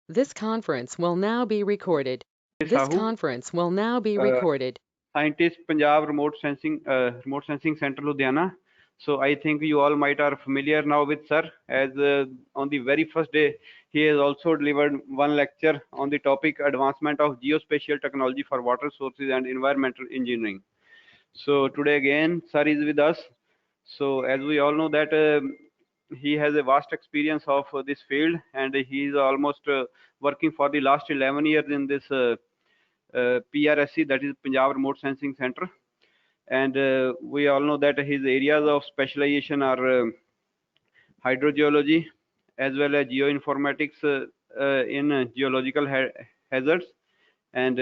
This conference will now be recorded. This Sahu, conference will now be uh, recorded. scientist, Punjab Remote Sensing Center, Ludhiana. So I think you all might are familiar now with sir, as on the very first day he has also delivered one lecture on the topic advancement of geospatial technology for water sources and environmental engineering. So today again, sir is with us. So as we all know that he has a vast experience of this field, and he is almost working for the last 11 years in this PRSC, that is Punjab Remote Sensing Center. And we all know that his areas of specialization are hydrogeology as well as geoinformatics in geological hazards. And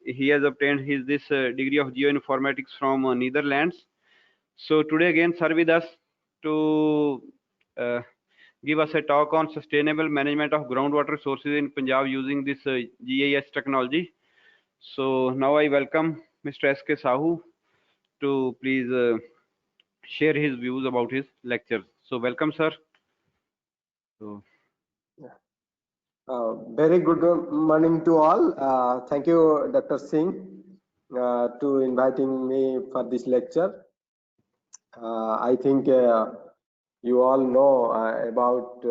he has obtained his this degree of geoinformatics from Netherlands. So today again, sir with us to uh, give us a talk on sustainable management of groundwater sources in Punjab using this GIS technology. So now I welcome Mr. S.K. Sahu to please share his views about his lectures. So welcome, sir. So, Very good morning to all. Thank you, Dr. Singh, to inviting me for this lecture. I think you all know about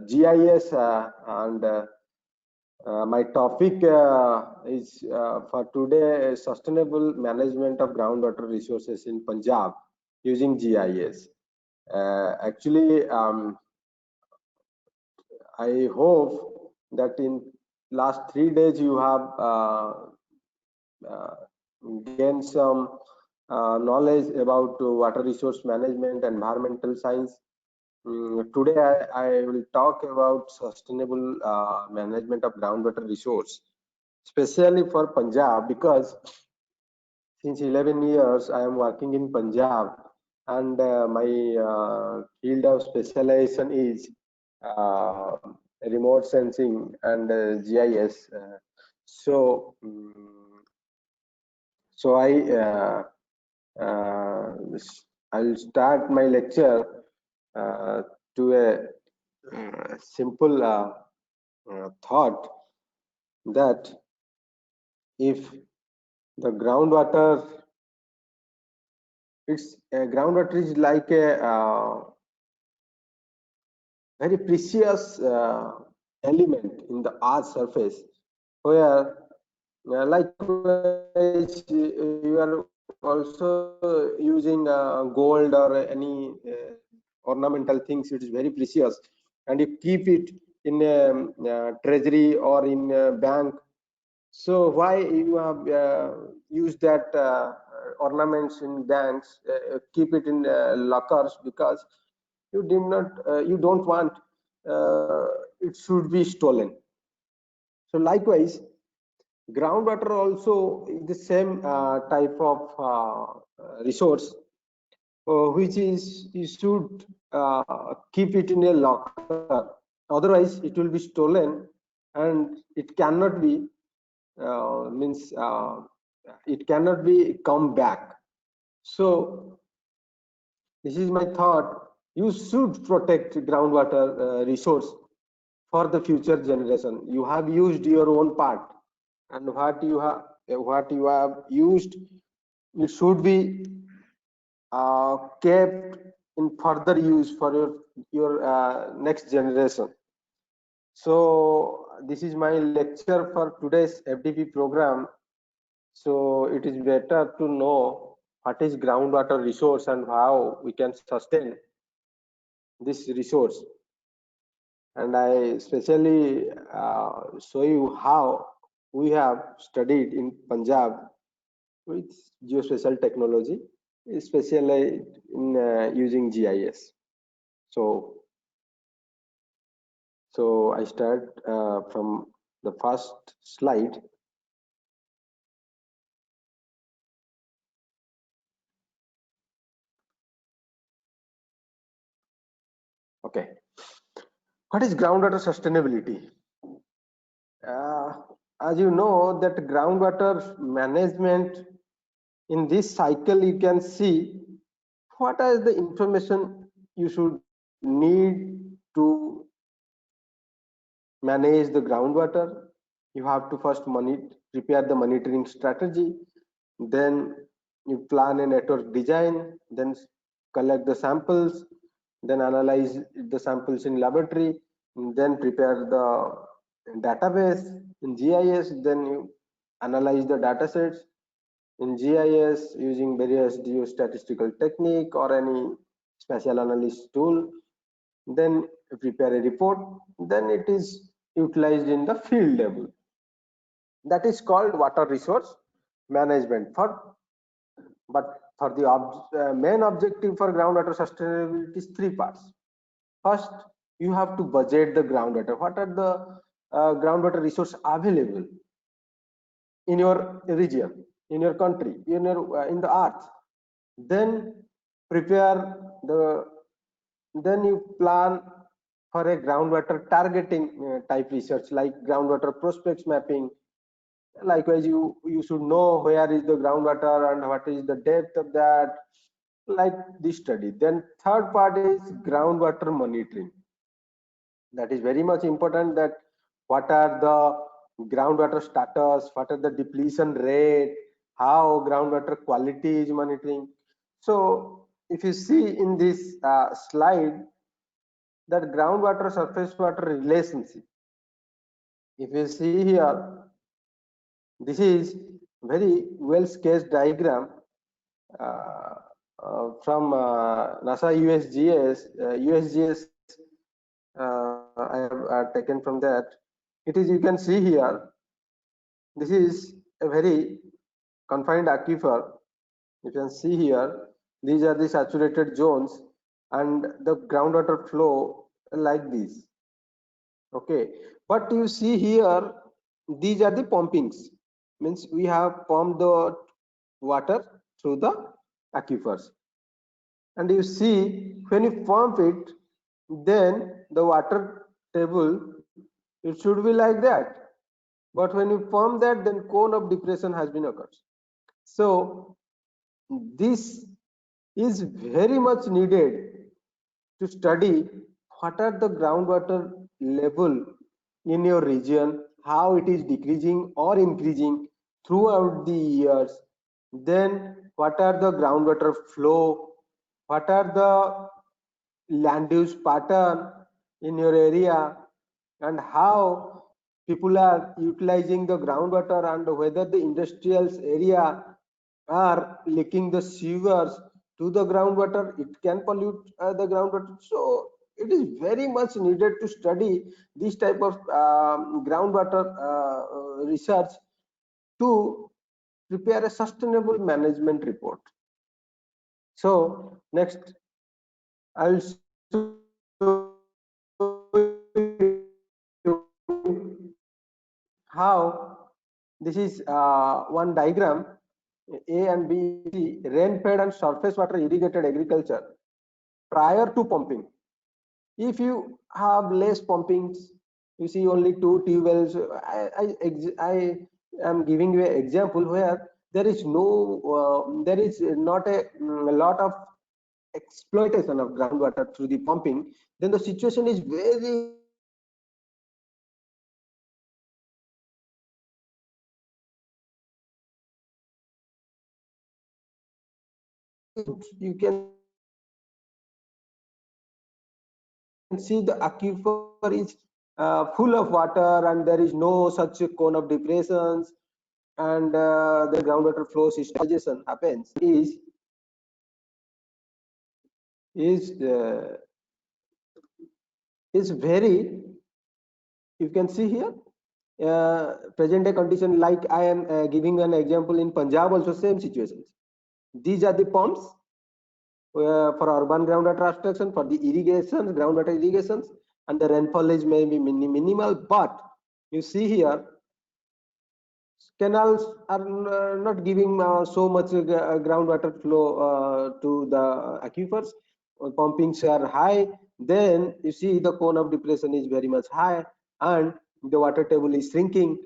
GIS and my topic is for today sustainable management of groundwater resources in Punjab using GIS. Actually, I hope that in last 3 days you have uh, gained some knowledge about water resource management, environmental science. Today I will talk about sustainable management of groundwater resource, especially for Punjab, because since 11 years I am working in Punjab, and my field of specialization is uh, remote sensing and GIS. So, so uh, I'll start my lecture to a simple thought that if the groundwater, groundwater is like a very precious element in the earth's surface, where likewise you are also using gold or any ornamental things. It is very precious, and you keep it in a treasury or in a bank. So why you have used that ornaments in banks, keep it in lockers? Because you did not, you don't want it should be stolen. So likewise, groundwater also is the same type of resource, which is you should keep it in a locker. Otherwise, it will be stolen, and it cannot be means it cannot be come back. So this is my thought. You should protect groundwater resource for the future generation. You have used your own part, and what you have used, it should be kept in further use for your next generation. So this is my lecture for today's FDP program. So it is better to know what is groundwater resource and how we can sustain this resource. And I especially show you how we have studied in Punjab with geospatial technology, especially in using GIS. So I start from the first slide. Okay, what is groundwater sustainability? As you know that groundwater management, in this cycle you can see what are the information you should need to manage the groundwater, you have to first prepare the monitoring strategy, then you plan a network design, then collect the samples, then analyze the samples in laboratory, then prepare the database in GIS, then you analyze the data sets in GIS using various geostatistical technique or any spatial analysis tool, then prepare a report, then it is utilized in the field level. That is called water resource management. But for the main objective for groundwater sustainability is three parts. First, you have to budget the groundwater. What are the groundwater resources available in your region, in your country, in the earth? Then prepare the, then you plan for a groundwater targeting type research like groundwater prospects mapping. Likewise, you should know where is the groundwater and what is the depth of that, like this study. Then third part is groundwater monitoring. That is very much important, that what are the groundwater status, what are the depletion rate, how groundwater quality is monitoring. So if you see in this slide, that groundwater surface water relationship, if you see here, this is very well sketched diagram from NASA USGS. I have taken from that. It is, you can see here, this is a very confined aquifer. You can see here, these are the saturated zones and the groundwater flow like this. Okay, but you see here, these are the pumpings, means we have pumped the water through the aquifers, and you see when you pump it, then the water table, it should be like that, but when you pump that, then cone of depression has been occurred. So this is very much needed to study what are the groundwater level in your region, how it is decreasing or increasing throughout the years, then what are the groundwater flow, what are the land use pattern in your area, and how people are utilizing the groundwater, and whether the industrial area are leaking the sewers to the groundwater, it can pollute the groundwater. So it is very much needed to study this type of groundwater research to prepare a sustainable management report. So next, I'll show you how this is one diagram, A and B, rain-fed and surface water irrigated agriculture prior to pumping. If you have less pumpings, you see only 2 tube wells. I am giving you an example where there is no, there is not a lot of exploitation of groundwater through the pumping. Then the situation is very you can see the aquifer is full of water and there is no such cone of depressions, and the groundwater flow systemization happens is very, you can see here present day condition, like I am giving an example in Punjab also same situations. These are the pumps for urban groundwater abstraction, for the irrigation, groundwater irrigations, and the rainfall is maybe minimal, but you see here canals are not giving so much groundwater flow to the aquifers. Pumpings are high, then you see the cone of depression is very much high and the water table is shrinking,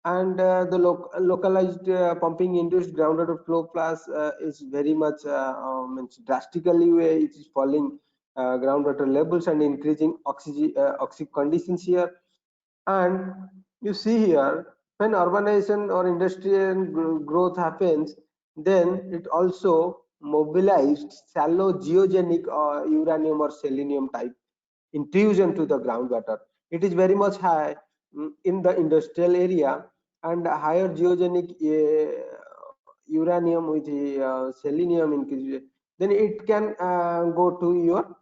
and the localized pumping induced groundwater flow plus is very much drastically it is falling groundwater levels and increasing oxygen conditions here. And you see here, when urbanization or industrial growth happens, then it also mobilized shallow geogenic uranium or selenium type intrusion to the groundwater. It is very much high in the industrial area, and higher geogenic uranium with selenium increase, then it can go to your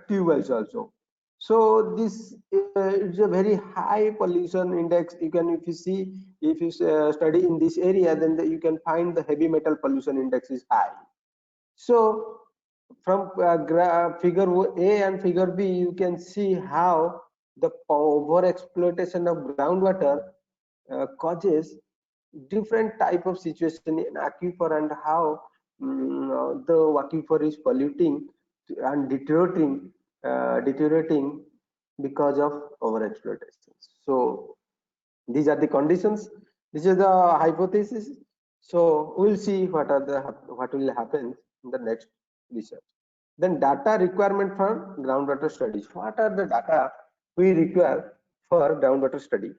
tubes also. So this is a very high pollution index. You can, if you see, if you study in this area, then you can find the heavy metal pollution index is high. So from figure A and figure B, you can see how the over exploitation of groundwater causes different type of situation in aquifer, and how the aquifer is polluting and deteriorating because of over exploitation. So these are the conditions. This is the hypothesis. So we'll see what will happen in the next research. Then data requirement for groundwater studies. What are the data we require for groundwater study?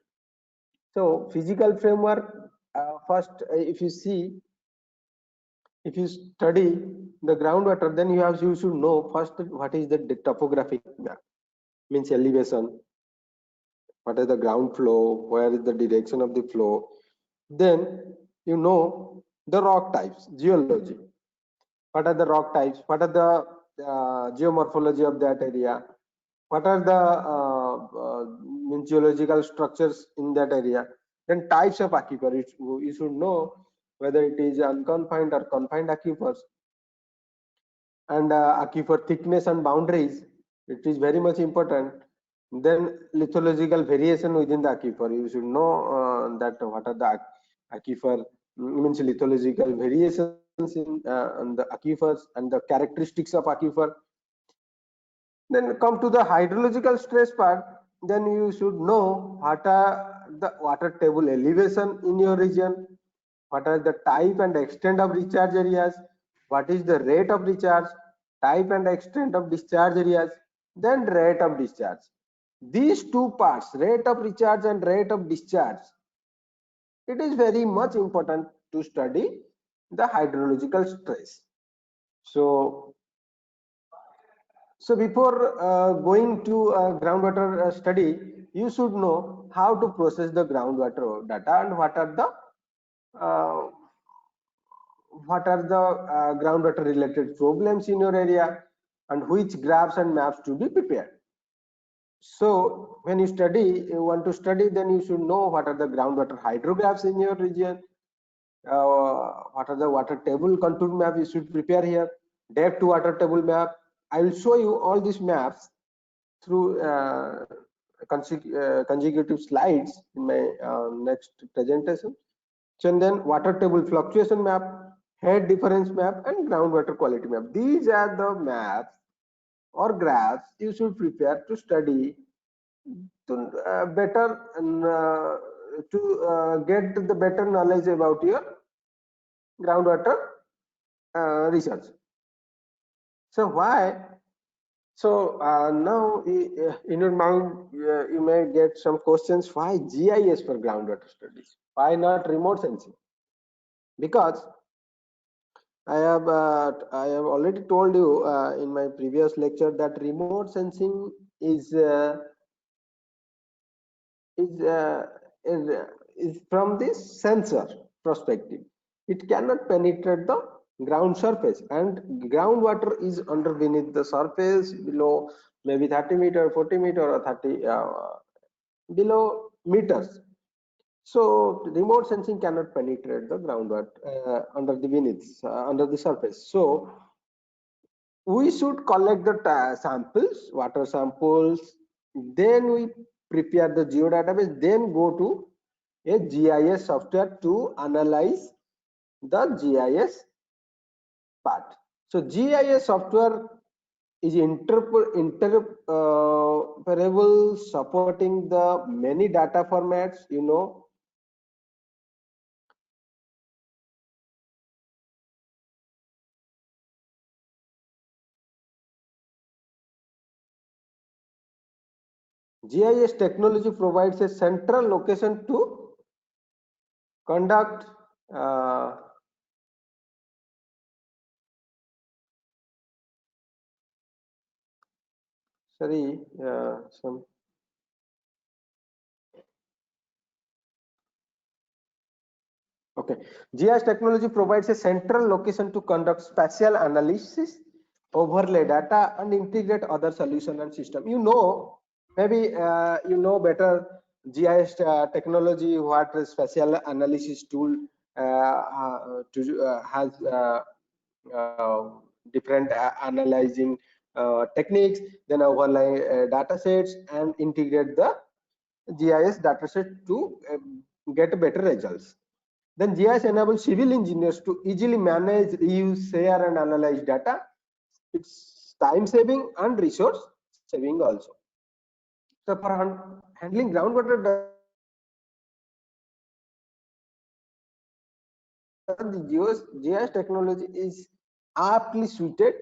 So physical framework, first, if you see, if you study the groundwater, then you should know first what is the topographic map, means elevation, what is the ground flow, where is the direction of the flow. Then you know the rock types, geology. What are the rock types? What are the geomorphology of that area? What are the geological structures in that area? Then types of aquifer. You should know whether it is unconfined or confined aquifers. And aquifer thickness and boundaries, it is very much important. Then lithological variation within the aquifer. You should know that what are the aquifer, means lithological variations in the aquifers and the characteristics of aquifer. Then come to the hydrological stress part. Then you should know what are the water table elevation in your region, what are the type and extent of recharge areas, what is the rate of recharge, type and extent of discharge areas, then rate of discharge. These two parts, rate of recharge and rate of discharge, it is very much important to study the hydrological stress. So before going to groundwater study, you should know how to process the groundwater data and uh, what are the groundwater related problems in your area, and which graphs and maps to be prepared. So when you want to study, then you should know what are the groundwater hydrographs in your region, what are the water table contour map you should prepare here, depth water table map. I will show you all these maps through consecutive slides in my next presentation. So, and then water table fluctuation map, head difference map, and groundwater quality map. These are the maps or graphs you should prepare to study to better to get the better knowledge about your groundwater research. So why? So now in your mind you may get some questions. Why GIS for groundwater studies? Why not remote sensing? Because I have already told you in my previous lecture that remote sensing is is, uh, is, is from this sensor perspective. It cannot penetrate the ground surface, and groundwater is under beneath the surface below maybe 30 meter, 40 meter, or 30 below meters. So remote sensing cannot penetrate the groundwater under the beneath, under the surface. So we should collect the samples, water samples, then we prepare the geodatabase, then go to a GIS software to analyze the GIS part. So GIS software is interoperable, supporting the many data formats, you know, GIS technology provides a central location to conduct some okay. GIS technology provides a central location to conduct spatial analysis, overlay data, and integrate other solution and system. You know, maybe you know better GIS technology, what spatial analysis tool has different analyzing techniques, then overlay data sets and integrate the GIS dataset to get better results. Then GIS enables civil engineers to easily manage, reuse, share, and analyze data. It's time saving and resource saving also. So for handling groundwater data, the GIS technology is aptly suited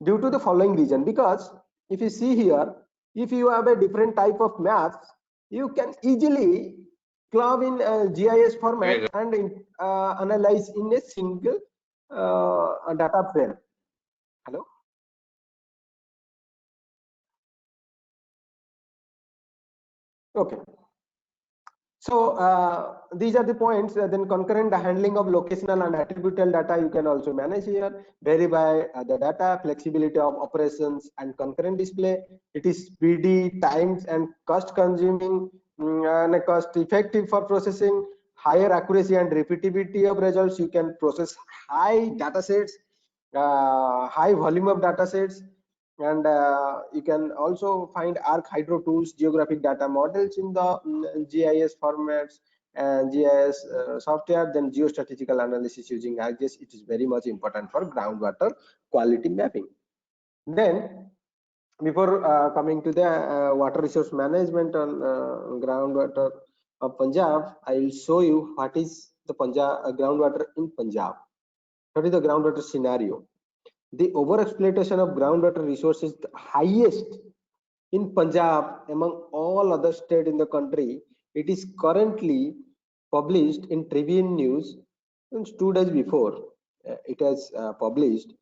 due to the following reason. Because if you see here, if you have a different type of maps, you can easily club in a GIS format and analyze in a single data frame. Hello. Okay. So these are the points. Then concurrent handling of locational and attributable data you can also manage here. Vary by the data, flexibility of operations, and concurrent display. It is speedy, times, and cost consuming, and cost effective for processing. Higher accuracy and repeatability of results. You can process high data sets, high volume of data sets. And you can also find ArcHydro tools, geographic data models in the GIS formats and GIS software. Then geostatistical analysis using ArcGIS. It is very much important for groundwater quality mapping. Then before coming to the water resource management on groundwater of Punjab, I will show you what is the groundwater in Punjab. What is the groundwater scenario? The overexploitation of groundwater resources is the highest in Punjab among all other states in the country. It is currently published in Tribune News 2 days before it has published.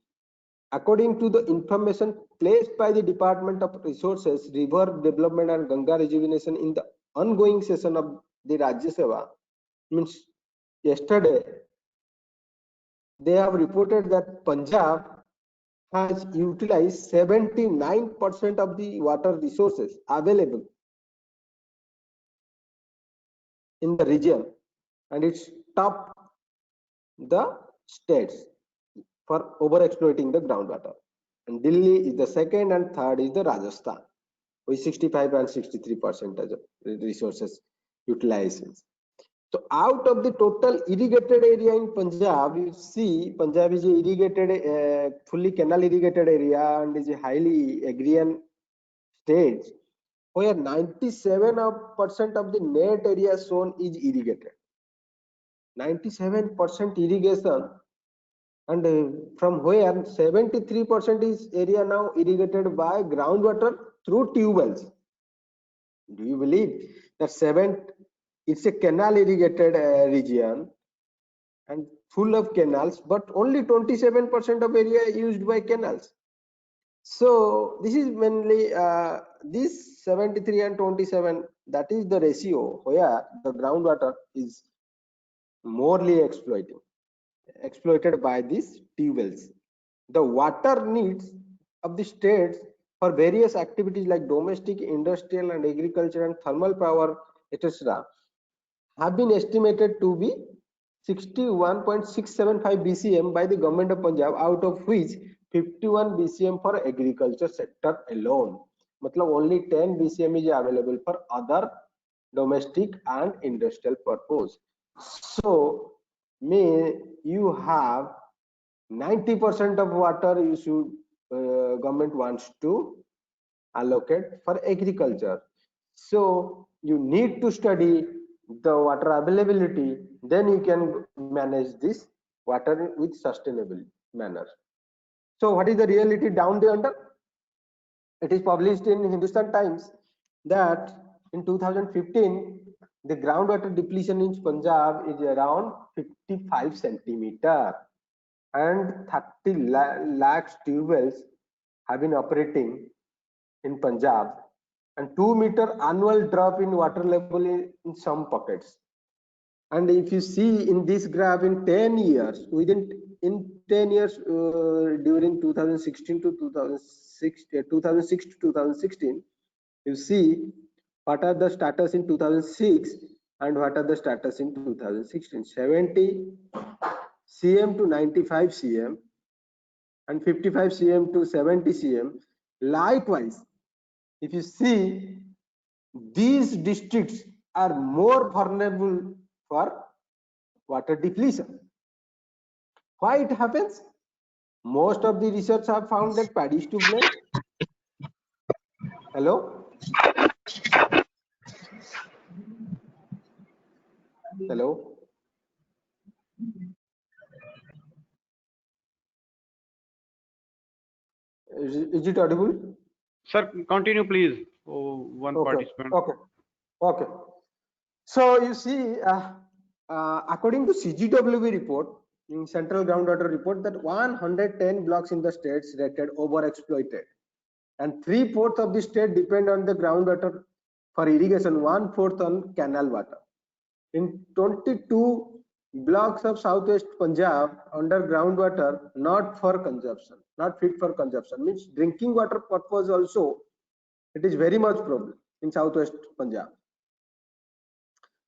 According to the information placed by the Department of Resources, River Development and Ganga Rejuvenation in the ongoing session of the Rajya Sabha, means yesterday, they have reported that Punjab has utilized 79% of the water resources available in the region, and it's top the states for overexploiting the groundwater. And Delhi is the second, and third is the Rajasthan with 65 and 63% of resources utilization. So out of the total irrigated area in Punjab, you see Punjab is a irrigated, fully canal irrigated area and is a highly agrarian state where 97% of the net area shown is irrigated. 97% irrigation, and from where 73% is area now irrigated by groundwater through tube wells. Do you believe that it's a canal irrigated region and full of canals, but only 27% of area used by canals. So this is mainly this 73 and 27, that is the ratio where the groundwater is morely exploited by these tube wells. The water needs of the states for various activities like domestic, industrial, and agriculture and thermal power, etc., have been estimated to be 61.675 BCM by the government of Punjab, out of which 51 BCM for agriculture sector alone. Matlab only 10 BCM is available for other domestic and industrial purpose. So may you have 90% of water you should government wants to allocate for agriculture. So you need to study the water availability, then you can manage this water with sustainable manner. So what is the reality down the under? It is published in Hindustan Times that in 2015 the groundwater depletion in Punjab is around 55 centimeter, and 30 lakhs tube wells have been operating in Punjab, and 2-meter annual drop in water level in some pockets. And if you see in this graph, in 10 years, in 10 years during 2016 to 2006 to 2016, you see what are the status in 2006 and what are the status in 2016. 70 cm to 95 cm and 55 cm to 70 cm. Likewise, if you see, these districts are more vulnerable for water depletion. Why it happens? Most of the research have found that paddy is to blame. Hello? Hello? Is it audible? Sir, continue, please. Oh, one Okay. participant. Okay. So you see, according to CGWB report, in Central Groundwater report, that 110 blocks in the states rated overexploited, and 3/4 of the state depend on the groundwater for irrigation, 1/4 on canal water. In 22 blocks of southwest Punjab under groundwater not for consumption, not fit for consumption, means drinking water purpose also it is very much problem in southwest Punjab.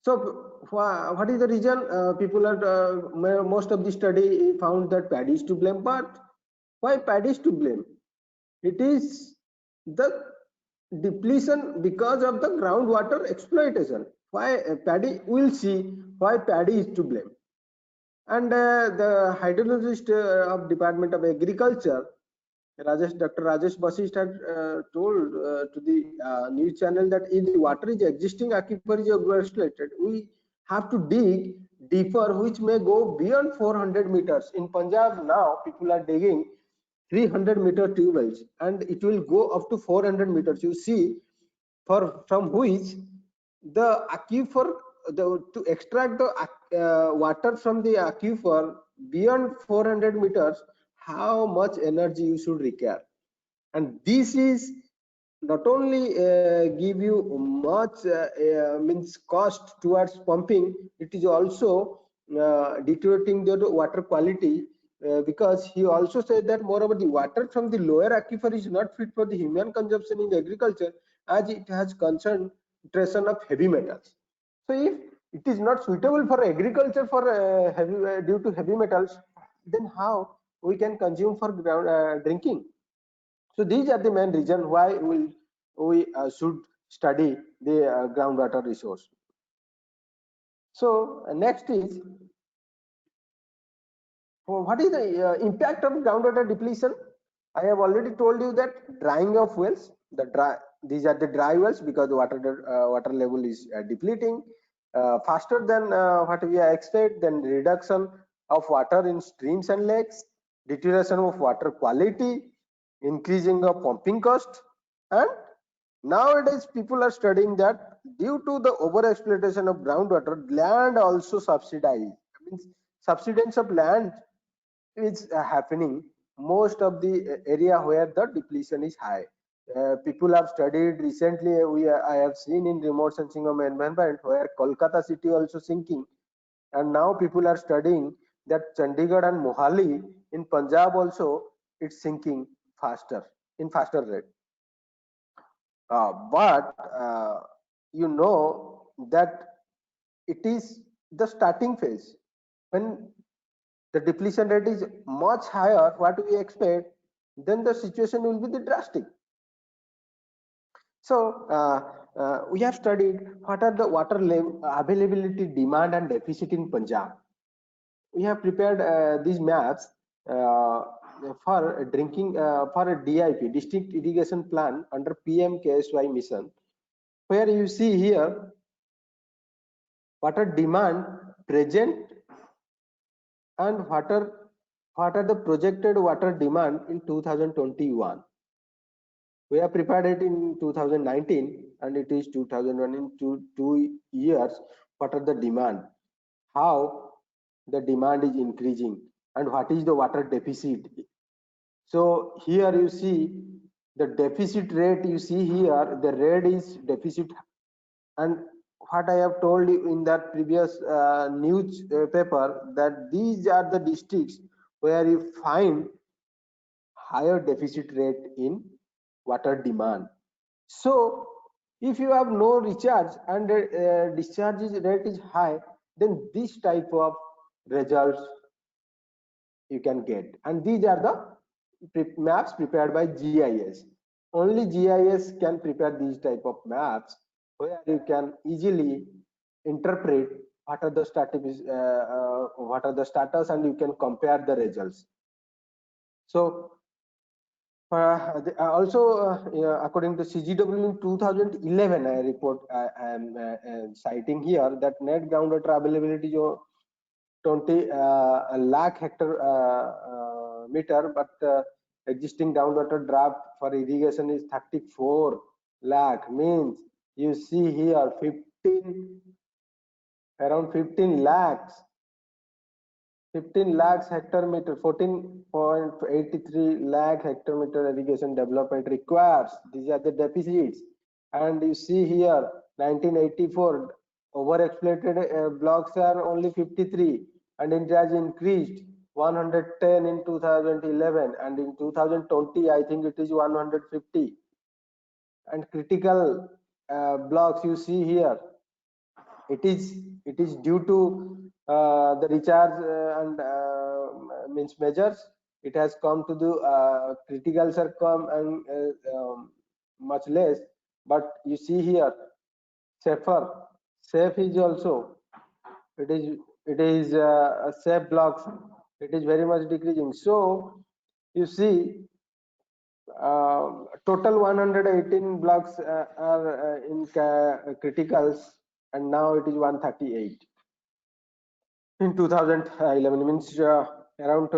So what is the reason? People are most of the study found that paddy is to blame, but why paddy is to blame? It is the depletion because of the groundwater exploitation. Why paddy? We'll see why paddy is to blame. And the hydrologist of Department of Agriculture, Dr. Rajesh Basist had told to the news channel that if the water is existing aquifer is overexploited, we have to dig deeper, which may go beyond 400 meters. In Punjab now, people are digging 300-meter tube wells, and it will go up to 400 meters. You see, from which the aquifer, to extract the water from the aquifer beyond 400 meters, how much energy you should require. And this is not only give you much means cost towards pumping, it is also deteriorating the water quality, because he also said that moreover the water from the lower aquifer is not fit for the human consumption in agriculture, as it has concentration of heavy metals. So if it is not suitable for agriculture for due to heavy metals, then how we can consume for drinking? So these are the main reason why we should study the groundwater resource. So next is, what is the impact of groundwater depletion? I have already told you that drying of wells, these are the dry wells because the water level is depleting faster than what we expect. Then reduction of water in streams and lakes, deterioration of water quality, increasing of pumping cost, and nowadays people are studying that due to the over exploitation of groundwater, land also subsidized. Means subsidence of land is happening most of the area where the depletion is high. People have studied recently. I have seen in remote sensing of environment where Kolkata city also sinking, and now people are studying that Chandigarh and Mohali in Punjab also it's sinking faster rate. But you know that it is the starting phase. When the depletion rate is much higher, what we expect, then the situation will be the drastic. So we have studied what are the water availability, demand and deficit in Punjab. We have prepared these maps for drinking for a DIP, district irrigation plan, under PM KSY mission, where you see here water demand present and what are the projected water demand in 2021. We have prepared it in 2019 and it is 2001. In 2 years. What are the demand? How the demand is increasing and what is the water deficit? So here you see the deficit rate. You see here the red is deficit, and what I have told you in that previous newspaper, that these are the districts where you find higher deficit rate in water demand. So if you have no recharge and discharge rate is high, then this type of results you can get. And these are the maps prepared by GIS. Only GIS can prepare these type of maps where you can easily interpret what are the status and you can compare the results. So according to CGW in 2011, I report I am citing here that net groundwater availability is 20 lakh hectare meter, but existing groundwater draft for irrigation is 34 lakh. Means you see here 15, around 15 lakhs 15 lakhs hectare meter, 14.83 lakh hectare meter irrigation development requires. These are the deficits. And you see here 1984 overexploited blocks are only 53, and it has increased 110 in 2011, and in 2020 I think it is 150. And critical blocks you see here, it is due to the recharge and means measures. It has come to the critical circum and much less. But you see here safe is also, it is safe blocks, it is very much decreasing. So you see total 118 blocks are in criticals, and now it is 138 in 2011. Means around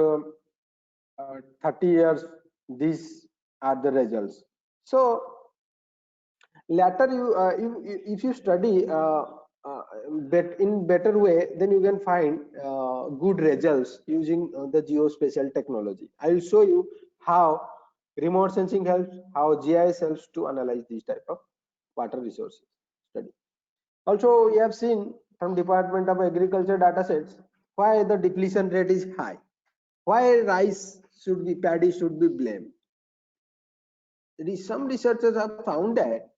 30 years these are the results. So later you if you study in better way, then you can find good results using the geospatial technology. I will show you how remote sensing helps, how GIS helps to analyze these type of water resources study. Also, we have seen from Department of Agriculture datasets why the depletion rate is high, why paddy should be blamed. Some researchers have found that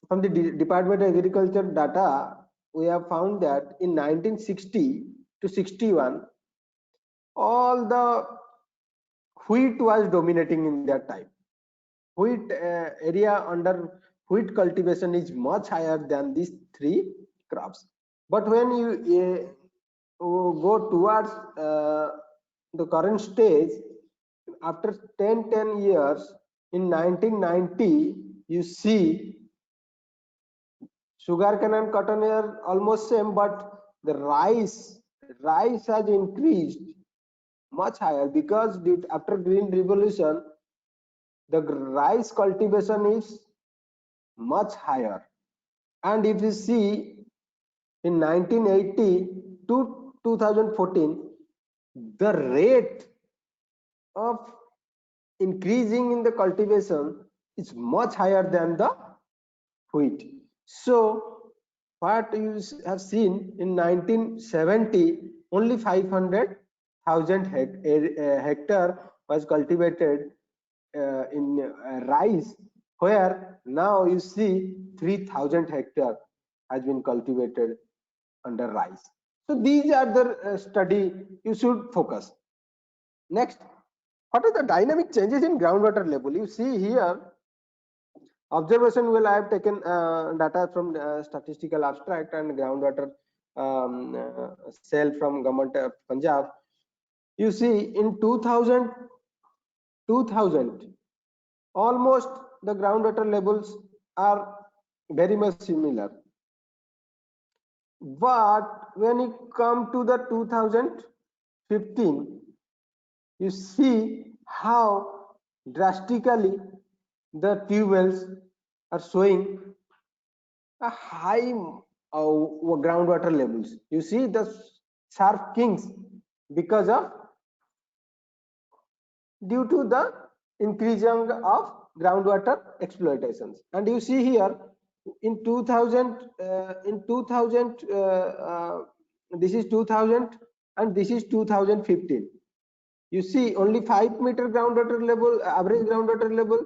from the Department of Agriculture data, we have found that in 1960 to 61, all the wheat was dominating in that time. Wheat area under wheat cultivation is much higher than these three crops. But when you go towards the current stage, after 10 years, in 1990, you see sugarcane and cotton are almost same, but the rice has increased much higher, because after green revolution the rice cultivation is much higher. And if you see in 1980 to 2014, the rate of increasing in the cultivation is much higher than the wheat. So what you have seen in 1970, only 500,000 hectare was cultivated in rice, where now you see 3,000 hectare has been cultivated under rice. So these are the study you should focus. Next, what are the dynamic changes in groundwater level? You see here observation. Well, I have taken data from statistical abstract and groundwater cell from government of Punjab. You see in 2000 almost the groundwater levels are very much similar, but when you come to the 2015, you see how drastically the tube wells are showing a high groundwater levels. You see the sharp kings because of due to the increasing of groundwater exploitations. And you see here in 2000 this is 2000 and this is 2015. You see only 5-meter groundwater level, average groundwater level,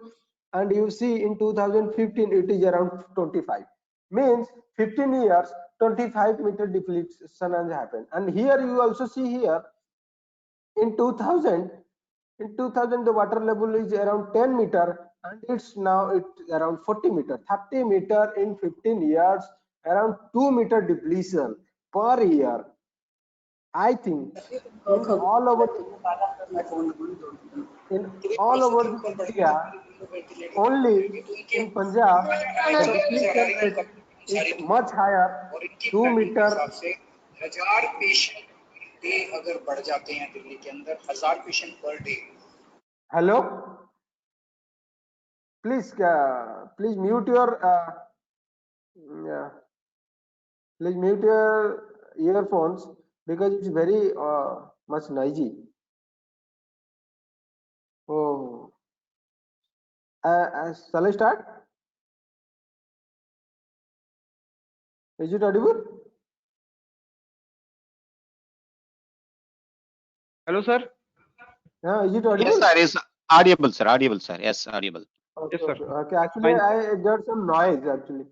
and you see in 2015 it is around 25. Means 15 years 25-meter depletion has happened. And here you also see here in 2000 the water level is around 10-meter, and it's now it's around 40-meter. 30-meter in 15 years, around 2-meter depletion per year. I think in all over India, only in Punjab the depletion rate is much higher, 2-meter. 1000 patient day अगर बढ़ जाते हैं दिल्ली के अंदर 1000 patient per day. Hello, please mute your please mute your earphones because it's very much noisy. Oh, shall I start? Is it audible? Hello, sir. Is it audible? Yes, sir. Is audible, sir. Audible, sir. Yes, audible. Okay, Yes, sir. okay. Actually, Fine. I got some noise actually.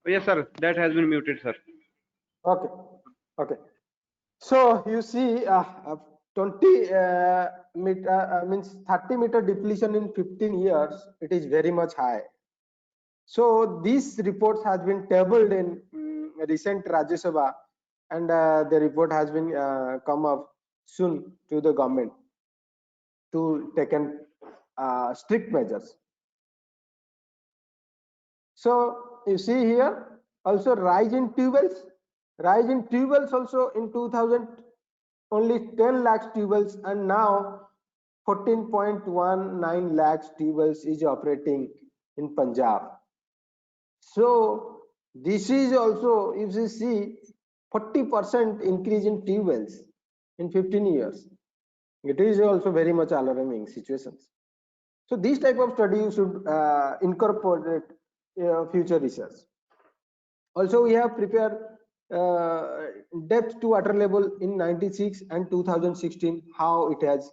Yes, sir. That has been muted, sir. Okay, okay. So you see, 20 meter means 30-meter depletion in 15 years. It is very much high. So these reports has been tabled in recent Rajya Sabha, and the report has been come up soon to the government to taken strict measures. So you see here also rise in tube wells also in 2000 only 10 lakhs tube wells, and now 14.19 lakhs tube wells is operating in Punjab. So this is also, if you see, 40% increase in tube wells in 15 years. It is also very much alarming situations. So these type of study you should incorporate future research. Also, we have prepared depth to water level in 96 and 2016, how it has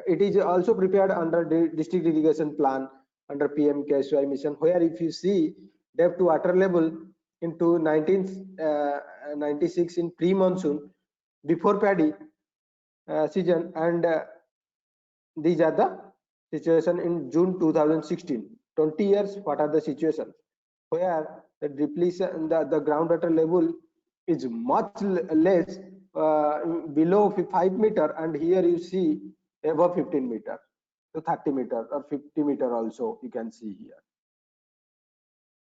it is also prepared under the district irrigation plan under PM KSY mission, where if you see depth to water level into 1996 in pre-monsoon before paddy season, and these are the situation in June 2016. 20 years, what are the situations where the depletion, the groundwater level is much less, below 5-meter, and here you see above 15-meter to 30-meter or 50-meter also you can see here.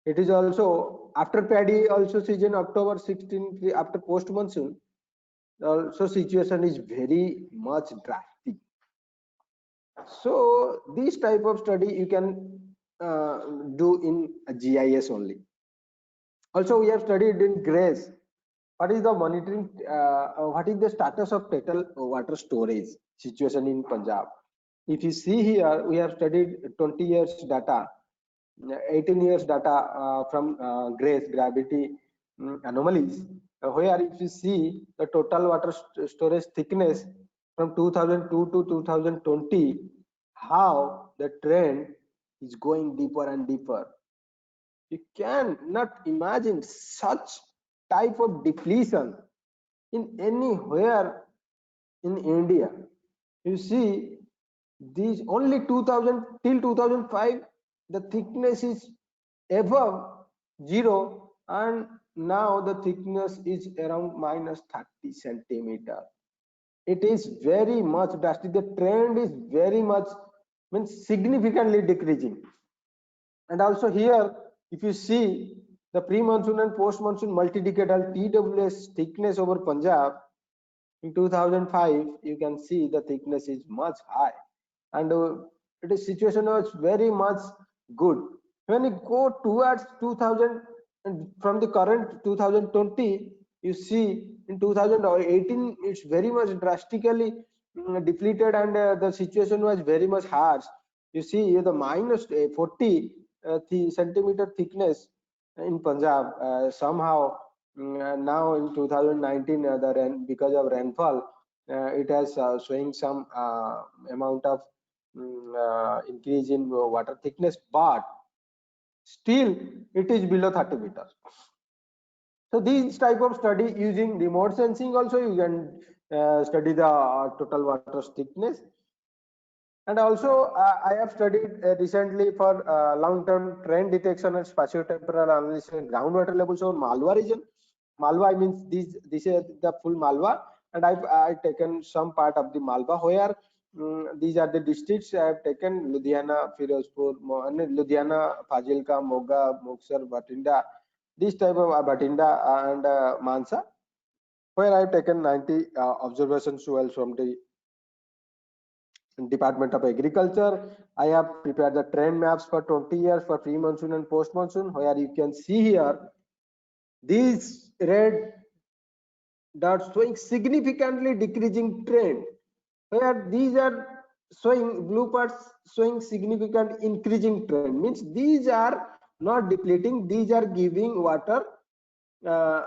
It is also after paddy also season October 16 after post monsoon also situation is very much drastic. So this type of study you can do in GIS only. Also, we have studied in GRACE. What is the monitoring? What is the status of total water storage situation in Punjab? If you see here, we have studied 20 years data, 18 years data from GRACE, gravity anomalies. Where if you see the total water storage thickness from 2002 to 2020, how the trend is going deeper and deeper. You cannot imagine such type of depletion in anywhere in India. You see, these only 2000 till 2005 the thickness is above 0, and now the thickness is around minus 30 centimeter. It is very much drastic. The trend is very much, means significantly decreasing. And also here, if you see the pre-monsoon and post-monsoon multi-decadal TWS thickness over Punjab in 2005, you can see the thickness is much high, and the situation was very much good. When you go towards 2000 and from the current 2020, you see in 2018 it's very much drastically depleted, and the situation was very much harsh. You see the minus 40 centimeter thickness in Punjab. Somehow now in 2019, because of rainfall, it has showing some amount of increase in water thickness, but still it is below 30 meters. So these type of study using remote sensing also you can study the total water thickness. And also I have studied recently for long-term trend detection and spatiotemporal analysis in groundwater levels on Malwa region. Malwa means this is the full Malwa, and I've taken some part of the Malwa where these are the districts I have taken: Ludhiana, Firozpur, Ludhiana, Fazilka, Moga, Muksar, Bhatinda, this type of Bhatinda and Mansa, where I have taken 90 observations wells from the Department of Agriculture. I have prepared the trend maps for 20 years for pre-monsoon and post-monsoon, where you can see here these red dots showing significantly decreasing trend, where these are showing blue parts showing significant increasing trend, means these are not depleting, these are giving water uh,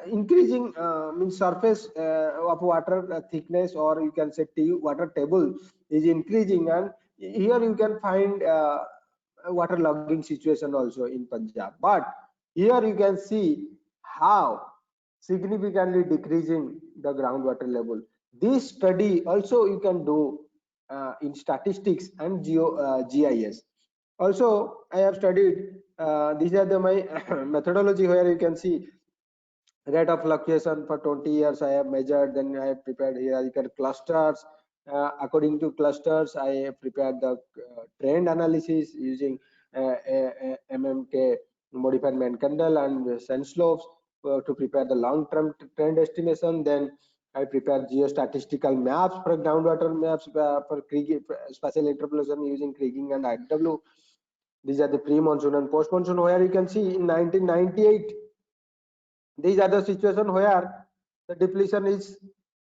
increasing, means surface of water thickness, or you can say water table is increasing, and here you can find water logging situation also in Punjab. But here you can see how significantly decreasing the groundwater level. This study also you can do in statistics and GIS. Also, I have studied, these are my methodology, where you can see rate of fluctuation for 20 years I have measured. Then I have prepared hierarchical clusters. According to clusters, I have prepared the trend analysis using MMK, modified Mankandel, and Senslopes to prepare the long-term trend estimation. Then I prepared geostatistical maps for groundwater maps for spatial interpolation using Kriging and IW. These are the pre-monsoon and post-monsoon, where you can see in 1998, these are the situation where the depletion is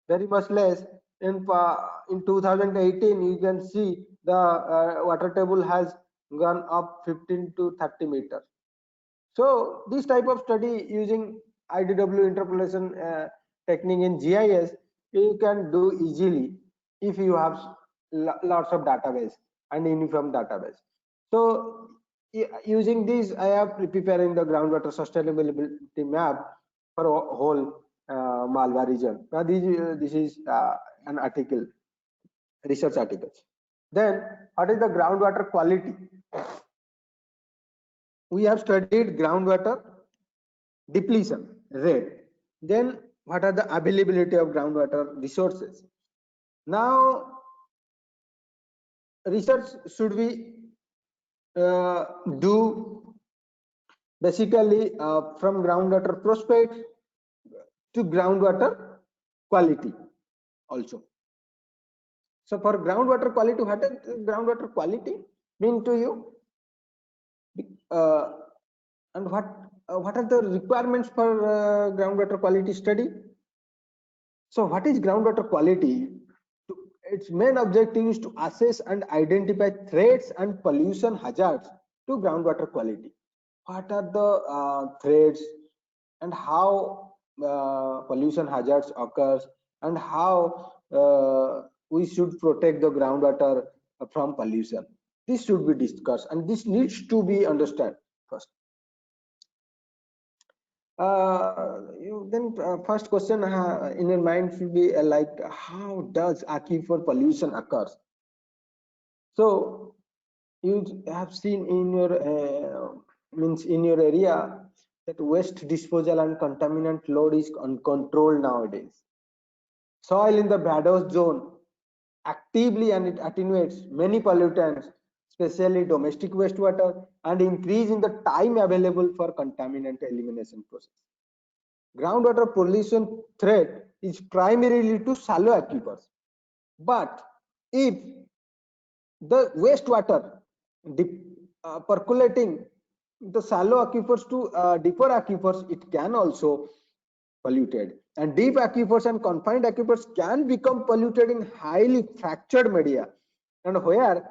very much less. In 2018, you can see the water table has gone up 15 to 30 meters. So this type of study using IDW interpolation technique in GIS you can do easily if you have lots of database and uniform database. So using this, I have preparing the groundwater sustainability map for whole Malwa region. Now this is an article, research article. Then what is the groundwater quality? We have studied groundwater depletion rate. Then what are the availability of groundwater resources? Now research should we do basically from groundwater prospect to groundwater quality also. So for groundwater quality, what is groundwater quality mean to you? And what are the requirements for groundwater quality study? So what is groundwater quality? Its main objective is to assess and identify threats and pollution hazards to groundwater quality. What are the threats and how pollution hazards occurs, and how we should protect the groundwater from pollution? This should be discussed, and this needs to be understood first. Then first question in your mind should be like, how does aquifer pollution occurs? So you have seen in your means in your area that waste disposal and contaminant load is uncontrolled nowadays. Soil in the Bados zone actively and it attenuates many pollutants, especially domestic wastewater, and increase in the time available for contaminant elimination process. Groundwater pollution threat is primarily to shallow aquifers, but if the wastewater percolating the shallow aquifers to deeper aquifers, it can also polluted, and deep aquifers and confined aquifers can become polluted in highly fractured media, and where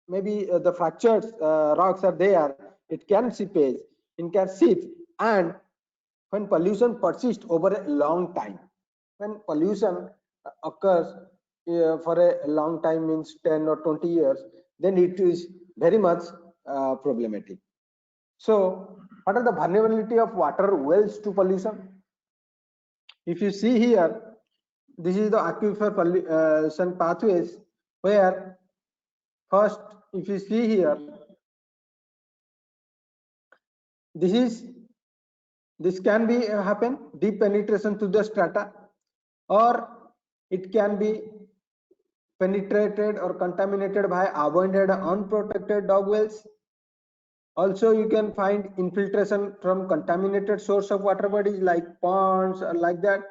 maybe the fractured rocks are there, it can seepage, it can seep. And when pollution persists over a long time, when pollution occurs for a long time, means 10 or 20 years, then it is very much problematic. So what are the vulnerability of water wells to pollution? If you see here, this is the aquifer pollution pathways, where first, if you see here, this can be happen deep penetration to the strata, or it can be penetrated or contaminated by abandoned unprotected dog wells. Also, you can find infiltration from contaminated source of water bodies like ponds or like that.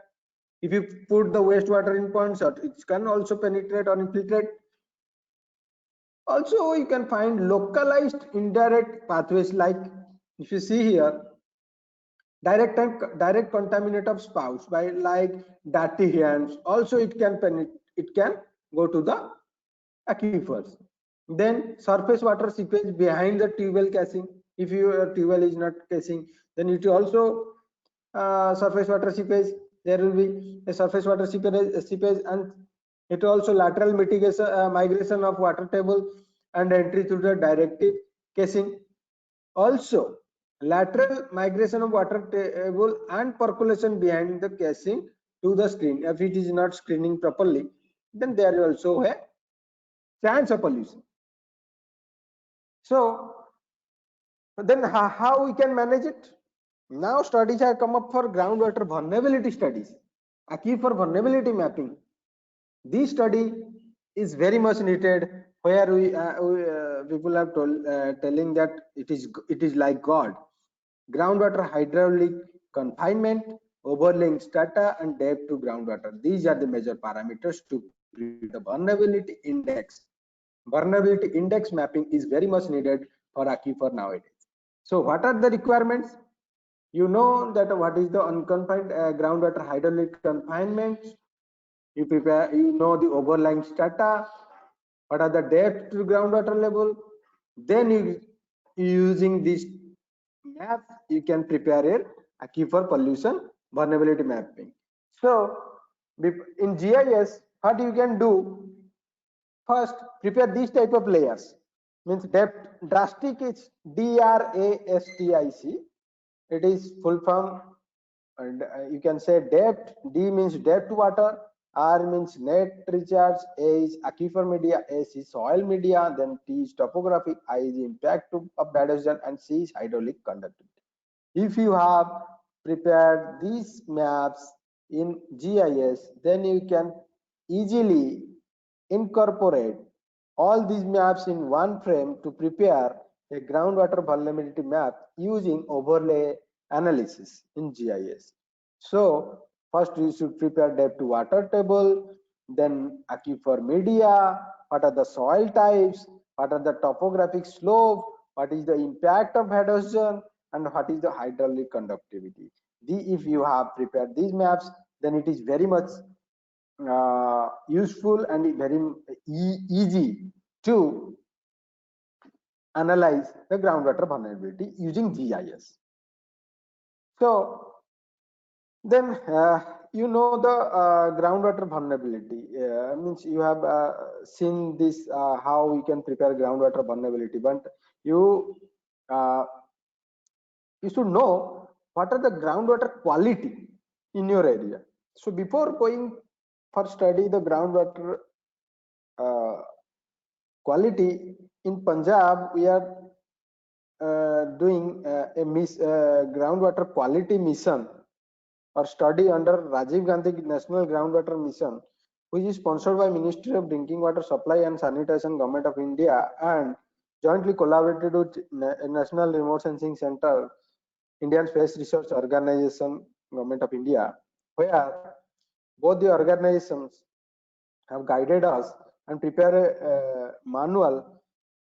If you put the wastewater in ponds, it can also penetrate or infiltrate. Also, you can find localized indirect pathways, like if you see here, direct contaminate of spouts by like dirty hands. Also, it can go to the aquifers. Then surface water seepage behind the tubewell casing. If your tubewell is not casing, then it also surface water seepage. There will be a surface water seepage, and it also lateral mitigation migration of water table and entry through the directive casing. Also, lateral migration of water table and percolation behind the casing to the screen. If it is not screening properly, then there is also a chance of pollution. So then how we can manage it? Now studies have come up for groundwater vulnerability studies, aquifer vulnerability mapping. This study is very much needed, where people have telling that it is like God. Groundwater hydraulic confinement, overlaying strata, and depth to groundwater. These are the major parameters to predict the vulnerability index. Vulnerability index mapping is very much needed for aquifer nowadays. So what are the requirements? You know that what is the unconfined groundwater hydraulic confinement. You know the overlying strata, what are the depth to groundwater level. Then you using this map, you can prepare a aquifer pollution vulnerability mapping. So in GIS, what you can do, first prepare these type of layers. Means depth, drastic is DRASTIC. It is full form, and you can say depth. D means depth water, R means net recharge, A is aquifer media, S is soil media, then T is topography, I is impact of bad ocean, and C is hydraulic conductivity. If you have prepared these maps in GIS, then you can easily incorporate all these maps in one frame to prepare a groundwater vulnerability map using overlay analysis in GIS. So first you should prepare depth to water table, then aquifer media, what are the soil types, what are the topographic slope, what is the impact of erosion, and what is the hydraulic conductivity. If you have prepared these maps, then it is very much useful and very easy to analyze the groundwater vulnerability using GIS. So then you know the groundwater vulnerability means you have seen this how we can prepare groundwater vulnerability, but you should know what are the groundwater quality in your area. So before going for study the groundwater quality in Punjab, we are doing a groundwater quality mission or study under Rajiv Gandhi National Groundwater Mission, which is sponsored by Ministry of Drinking Water Supply and Sanitation, Government of India, and jointly collaborated with National Remote Sensing Center, Indian Space Research Organization, Government of India, where both the organizations have guided us and prepare a manual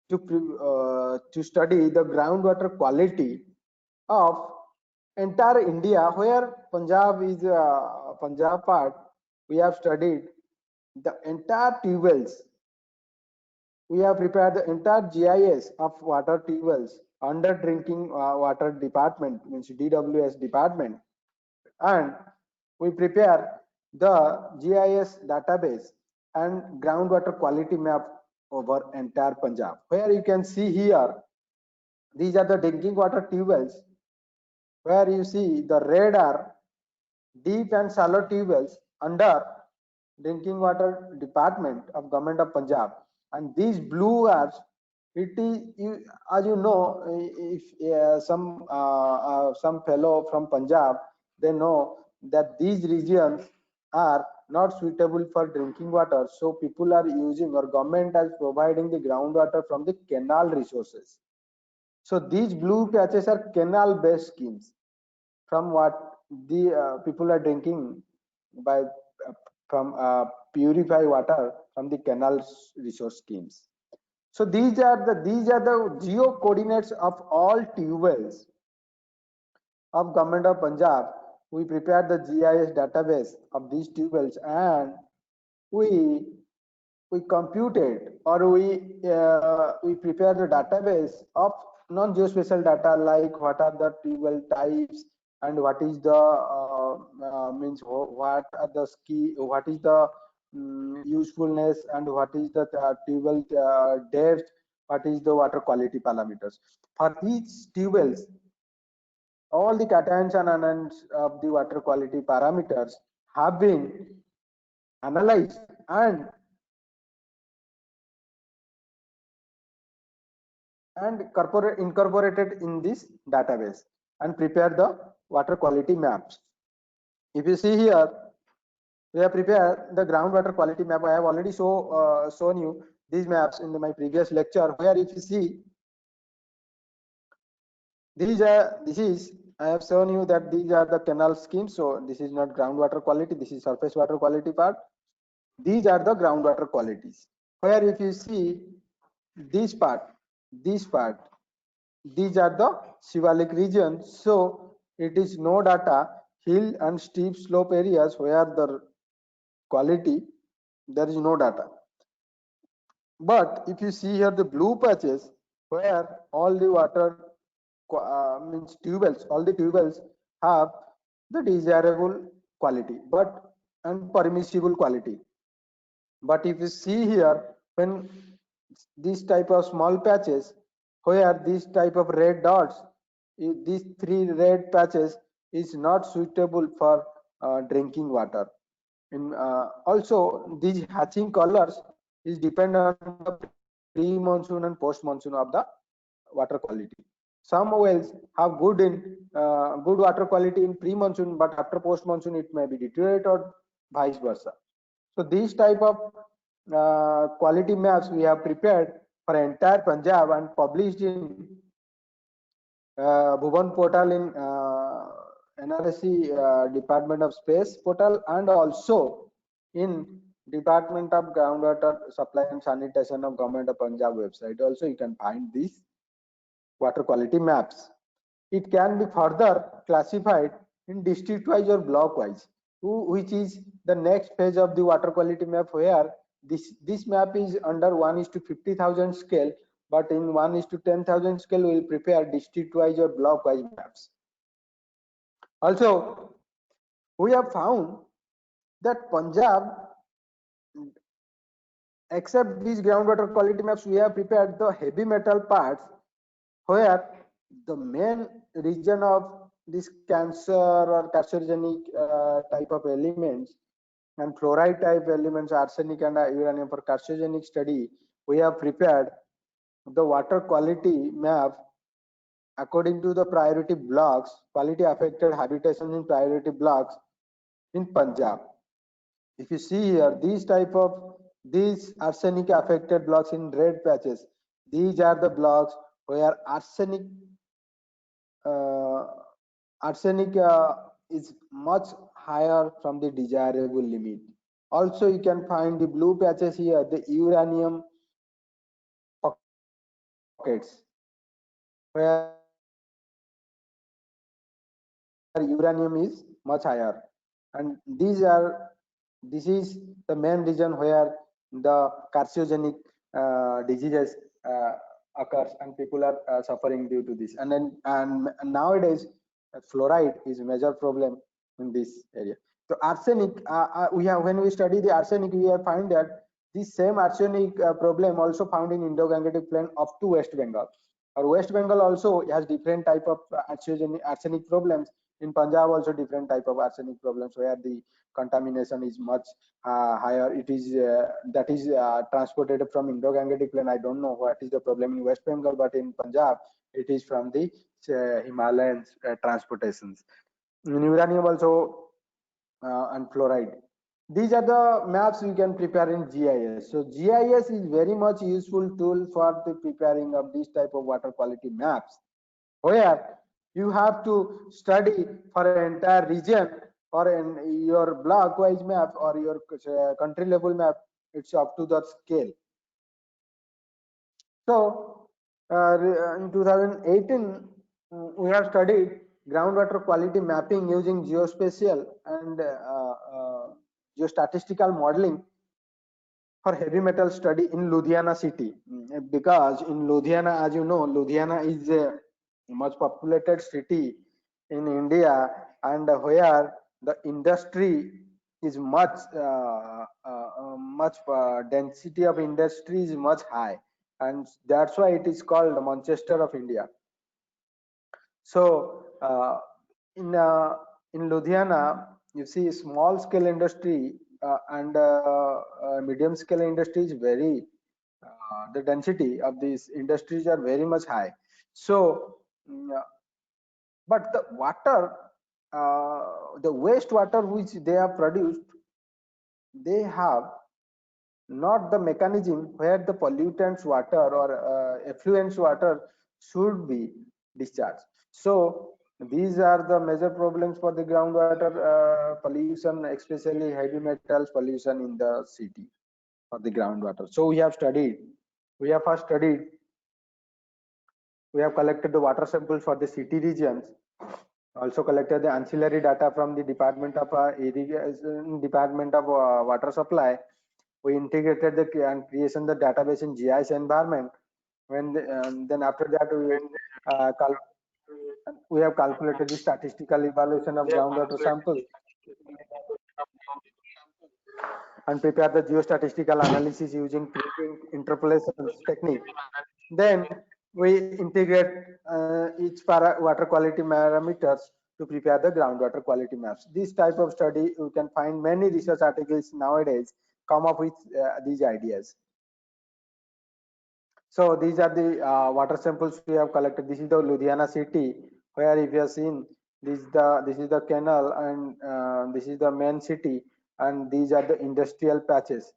to study the groundwater quality of entire India, where Punjab is Punjab part. We have studied the entire tube wells. We have prepared the entire GIS of water tube wells under drinking water department, means DWS department, and we prepare the GIS database and groundwater quality map over entire Punjab, where you can see here these are the drinking water tube wells, where you see the red are deep and shallow tube wells under drinking water department of government of Punjab, and these blue are, it is you, as you know, if some fellow from Punjab, they know that these regions are not suitable for drinking water, so people are using, or government is providing the groundwater from the canal resources. So these blue patches are canal based schemes, from what the people are drinking by from purify water from the canal resource schemes. So these are the geo coordinates of all tube wells of government of Punjab. We prepared the GIS database of these tube wells, and we computed, or we prepare the database of non-geospatial data, like what are the tube well types, and what is the means what are the what is the usefulness, and what is the tube well depth, what is the water quality parameters for each tube wells. All the cations and anions of the water quality parameters have been analyzed and incorporated in this database, and prepare the water quality maps. If you see here, we have prepared the groundwater quality map. I have already shown you these maps in my previous lecture, where if you see, I have shown you that these are the canal schemes. So this is not groundwater quality, this is surface water quality part. These are the groundwater qualities, where if you see this part, these are the Shivalik region. So it is no data hill and steep slope areas, where the quality there is no data. But if you see here the blue patches, where all the water means tube wells, all the tube wells have the desirable quality, but and permissible quality. But if you see here, when this type of small patches, where this type of red dots, these three red patches is not suitable for drinking water. In also these hatching colors is depend on the pre-monsoon and post-monsoon of the water quality. Some wells have good water quality in pre-monsoon, but after post-monsoon it may be deteriorate, or vice versa. So these type of quality maps we have prepared for entire Punjab and published in Bhuvan portal, in NRSC Department of Space portal, and also in Department of Groundwater Supply and Sanitation of Government of Punjab website. Also you can find these water quality maps. It can be further classified in district wise or block wise, which is the next phase of the water quality map, where this map is under 1:50,000 scale, but in 1:10,000 scale we will prepare district wise or block wise maps. Also, we have found that Punjab, except these groundwater quality maps, we have prepared the heavy metal parts, where the main region of this cancer or carcinogenic type of elements and fluoride type elements, arsenic and uranium, for carcinogenic study, we have prepared the water quality map according to the priority blocks, quality affected habitations in priority blocks in Punjab. If you see here, these arsenic affected blocks in red patches, these are the blocks where arsenic is much higher from the desirable limit. Also, you can find the blue patches here, the uranium pockets, where uranium is much higher, and this is the main reason where the carcinogenic diseases occurs, and people are suffering due to this. And nowadays, fluoride is a major problem in this area. So arsenic, we have, when we study the arsenic, we have found that this same arsenic problem also found in Indo-Gangetic Plain up to West Bengal. Or West Bengal also has different type of arsenic problems. In Punjab also different type of arsenic problems, where the contamination is much higher. It is that is transported from Indo-Gangetic Plain. I don't know what is the problem in West Bengal, but in Punjab it is from the Himalayan transportations. In uranium also and fluoride. These are the maps we can prepare in GIS. So GIS is very much useful tool for the preparing of this type of water quality maps, where you have to study for an entire region, or in your block wise map, or your country level map. It's up to that scale. So in 2018 we have studied groundwater quality mapping using geospatial and geostatistical modeling for heavy metal study in Ludhiana city. Because in Ludhiana, as you know, Ludhiana is a much populated city in India, and where the industry is much density of industry is much high, and that's why it is called Manchester of India. So in Ludhiana, you see small scale industry and medium scale industry is very the density of these industries are very much high. So but the water, the wastewater which they have produced, they have not the mechanism where the pollutants water or effluents water should be discharged. So these are the major problems for the groundwater pollution, especially heavy metals pollution in the city for the groundwater. So we have first studied, we have collected the water samples for the city regions, also collected the ancillary data from the Department of Water Supply. We integrated the creation the database in GIS environment. Then after that we have calculated the statistical evaluation of groundwater samples and prepare the geostatistical analysis using interpolation technique. Then we integrate each water quality parameters to prepare the groundwater quality maps. This type of study, you can find many research articles nowadays come up with these ideas. So these are the water samples we have collected. This is the Ludhiana city, where if you have seen, this is the canal, and this is the main city, and these are the industrial patches.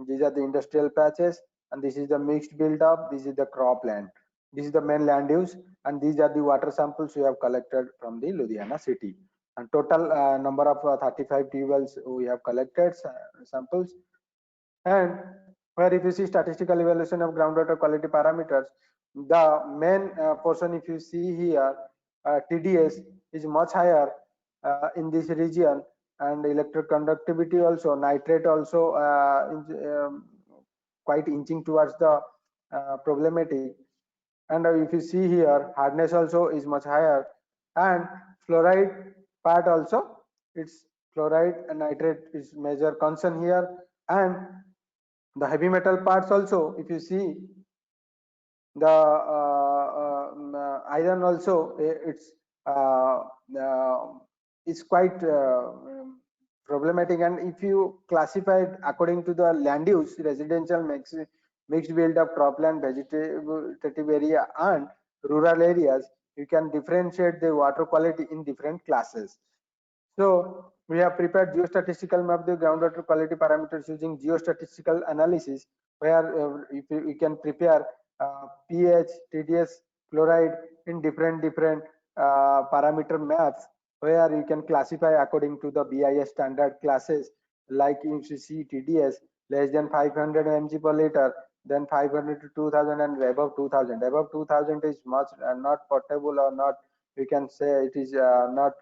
These are the industrial patches, and this is the mixed build-up. This is the cropland. This is the main land use, and these are the water samples we have collected from the Ludhiana city. And total number of 35 tubes we have collected samples. And where if you see statistical evaluation of groundwater quality parameters, the main portion, if you see here, TDS is much higher in this region, and electric conductivity also, nitrate also quite inching towards the problematic. And if you see here, hardness also is much higher, and fluoride part also, it's fluoride and nitrate is major concern here. And the heavy metal parts also, if you see, the iron also, it's quite problematic. And if you classify it according to the land use, residential, mixed build of cropland, vegetative area, and rural areas, you can differentiate the water quality in different classes. So we have prepared geostatistical map the groundwater quality parameters using geostatistical analysis, where we can prepare pH, TDS, fluoride in different parameter maps, where you can classify according to the BIS standard classes like if you see TDS less than 500 mg per liter, then 500 to 2000, and above 2000. Above 2000 is much not portable, or not, we can say it is not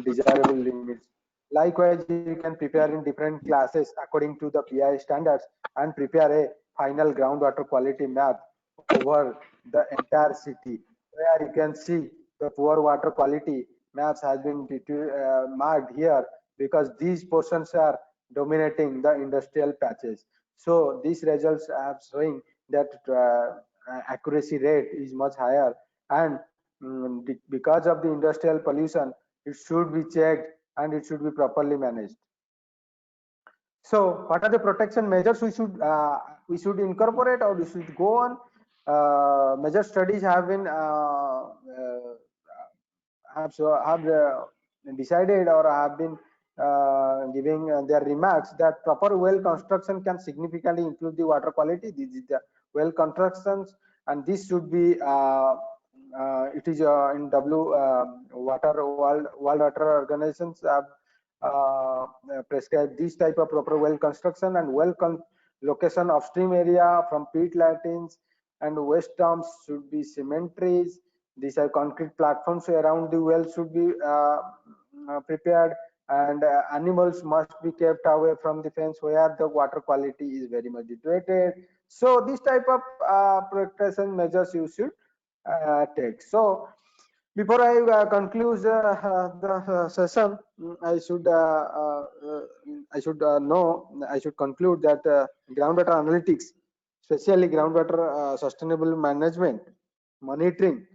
desirable limits. Likewise, you can prepare in different classes according to the PI standards and prepare a final groundwater quality map over the entire city, where you can see the poor water quality maps has been marked here, because these portions are dominating the industrial patches. So these results are showing that accuracy rate is much higher, and because of the industrial pollution, it should be checked and it should be properly managed. So what are the protection measures we should incorporate, or we should go on? Major studies have been decided, or have been giving their remarks, that proper well construction can significantly improve the water quality. This is the well constructions, and this should be it is in World Water Organizations prescribe this type of proper well construction, and well location upstream area from pit latrines and waste dumps should be cemeteries. These are concrete platforms around the well should be prepared, and animals must be kept away from the fence where the water quality is very much deteriorated. So this type of protection measures you should take. So before I conclude the session, I should conclude that groundwater analytics, especially groundwater sustainable management, monitoring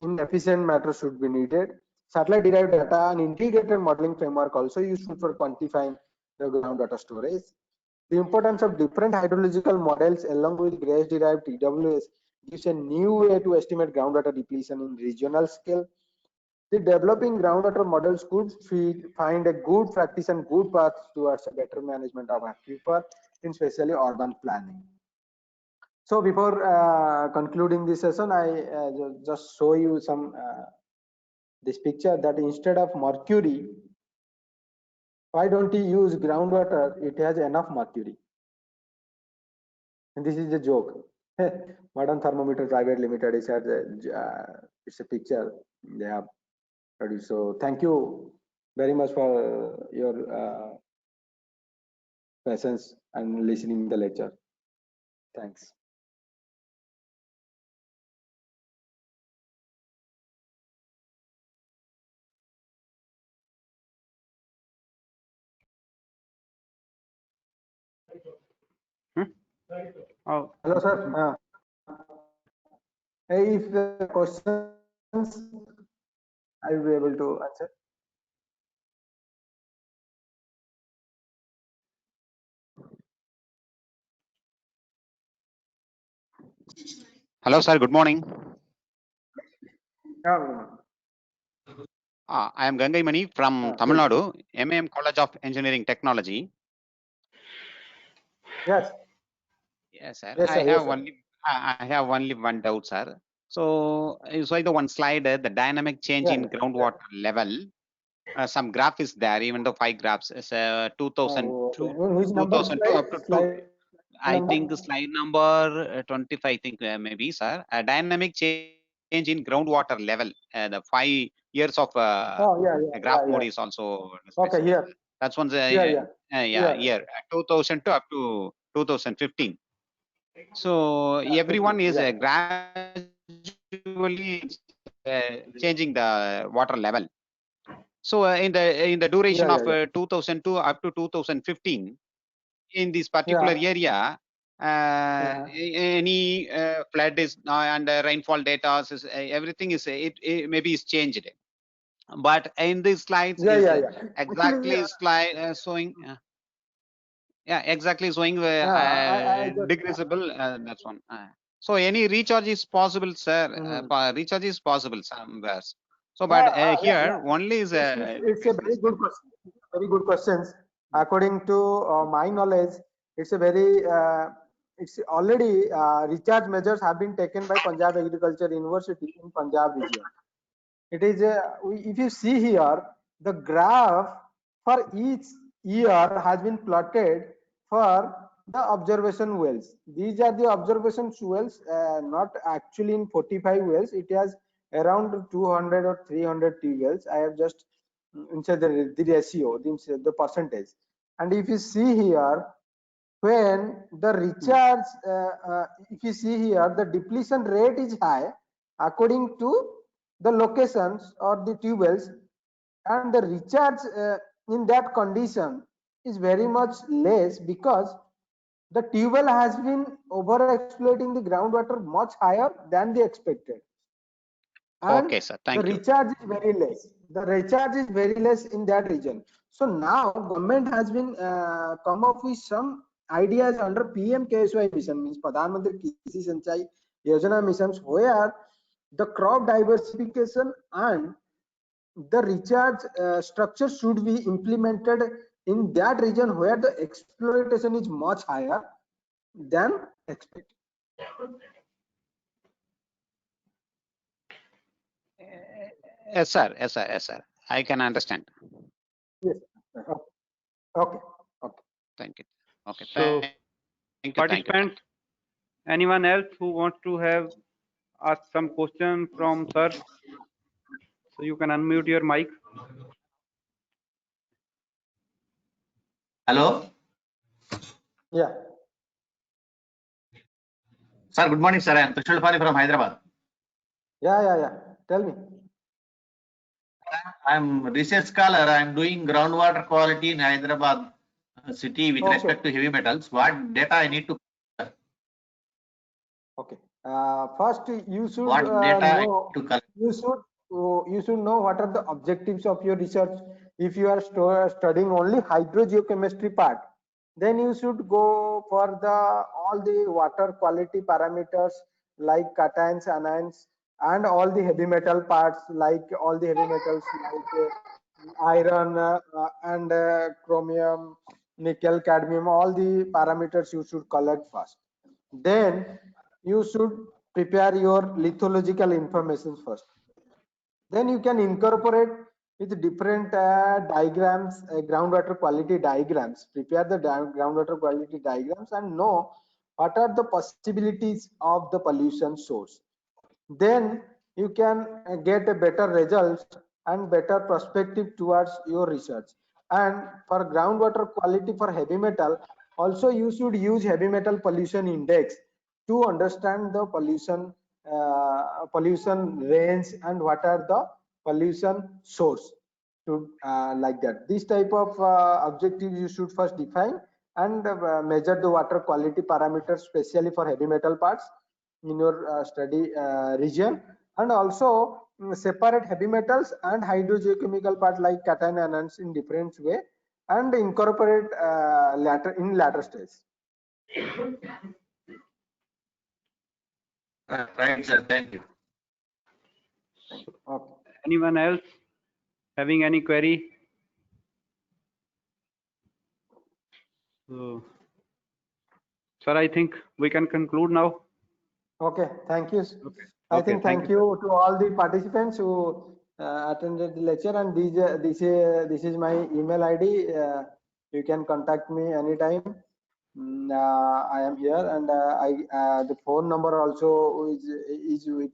in efficient matter should be needed. Satellite derived data and integrated modeling framework also useful for quantifying the groundwater storage. The importance of different hydrological models along with grass derived TWS gives a new way to estimate groundwater depletion in regional scale. The developing groundwater models could find a good practice and good path towards a better management of aquifer in especially urban planning. So before concluding this session, I just show you some this picture, that instead of mercury, why don't you use groundwater? It has enough mercury. And this is a joke. Modern Thermometer Private Limited is at it's a picture they have produced. So thank you very much for your patience and listening the lecture. Thanks. Oh, Hello, sir. If the questions, I will be able to answer. Hello, sir. Good morning. Yeah. I am Gangai Mani from Tamil Nadu, MAM College of Engineering Technology. Yes. Yes, sir. Yes, sir. I have only one doubt, sir. So, the one slide, the dynamic change in groundwater level. Some graph is there, even though 5 graphs is 2002, Which number 2002 up to slide I number? think slide number 25, I think maybe, sir. A dynamic change in groundwater level. The 5 years of graph mode is also Okay, here. That's one's Year. 2002 up to 2015. So everyone is gradually changing the water level. So in the duration of 2002 up to 2015, in this particular area, any flood is and rainfall data is everything is it maybe is changed. But in this slides exactly slide showing exactly showing decreasable. That's one. So any recharge is possible, sir. Recharge is possible somewhere. So, but here only is it's a very good question. Very good questions. According to my knowledge, it's a very it's already recharge measures have been taken by Punjab Agriculture University in Punjab region. It is if you see here the graph for each year has been plotted for the observation wells. These are the observation wells, not actually in 45 wells. It has around 200 or 300 T wells. I have just inside the ratio, the percentage. And if you see here, when the recharge, if you see here, the depletion rate is high according to the locations or the tube wells, and the recharge in that condition is very much less because the tube well has been over exploiting the groundwater much higher than the expected, and Okay, sir. the Thank you. recharge is very less. The recharge is very less in that region. So now government has been come up with some ideas under PM KSY mission, means Pradhan Mantri Krisi Sinchay Yojana missions, where the crop diversification and the recharge structure should be implemented in that region where the exploitation is much higher than expected. Yes, sir. Yes, sir. Yes, sir. I can understand. Yes. Okay. Okay. Thank you. Okay. So, Thank you. Thank you. participants, anyone else who wants to have ask some question from sir? So you can unmute your mic. Hello. Yeah. Sir, good morning, sir. I am Tushar Pali from Hyderabad. Yeah. Tell me. I am research scholar. I am doing groundwater quality in Hyderabad city with respect to heavy metals. What data I need to? Okay. First, you should What data I know. need to collect? You should know what are the objectives of your research. If you are studying only hydrogeochemistry part, then you should go for all the water quality parameters like cations, anions, and all the heavy metal parts, like all the heavy metals like iron and chromium, nickel, cadmium. All the parameters you should collect first. Then you should prepare your lithological information first. Then you can incorporate with different diagrams, groundwater quality diagrams. Prepare the groundwater quality diagrams and know what are the possibilities of the pollution source. Then you can get a better results and better perspective towards your research. And for groundwater quality for heavy metal, also you should use heavy metal pollution index to understand the pollution range and what are the pollution source, to like that. This type of objectives you should first define and measure the water quality parameters, especially for heavy metal parts in your study region, and also separate heavy metals and hydrogeochemical part like cation anions in different way, and incorporate later stage. Right, sir. Thank you. Okay. Anyone else having any query? So, sir, I think we can conclude now. Okay, thank you. Okay. I think thank you to all the participants who attended the lecture, and this is my email ID. You can contact me anytime. I am here, and the phone number also is with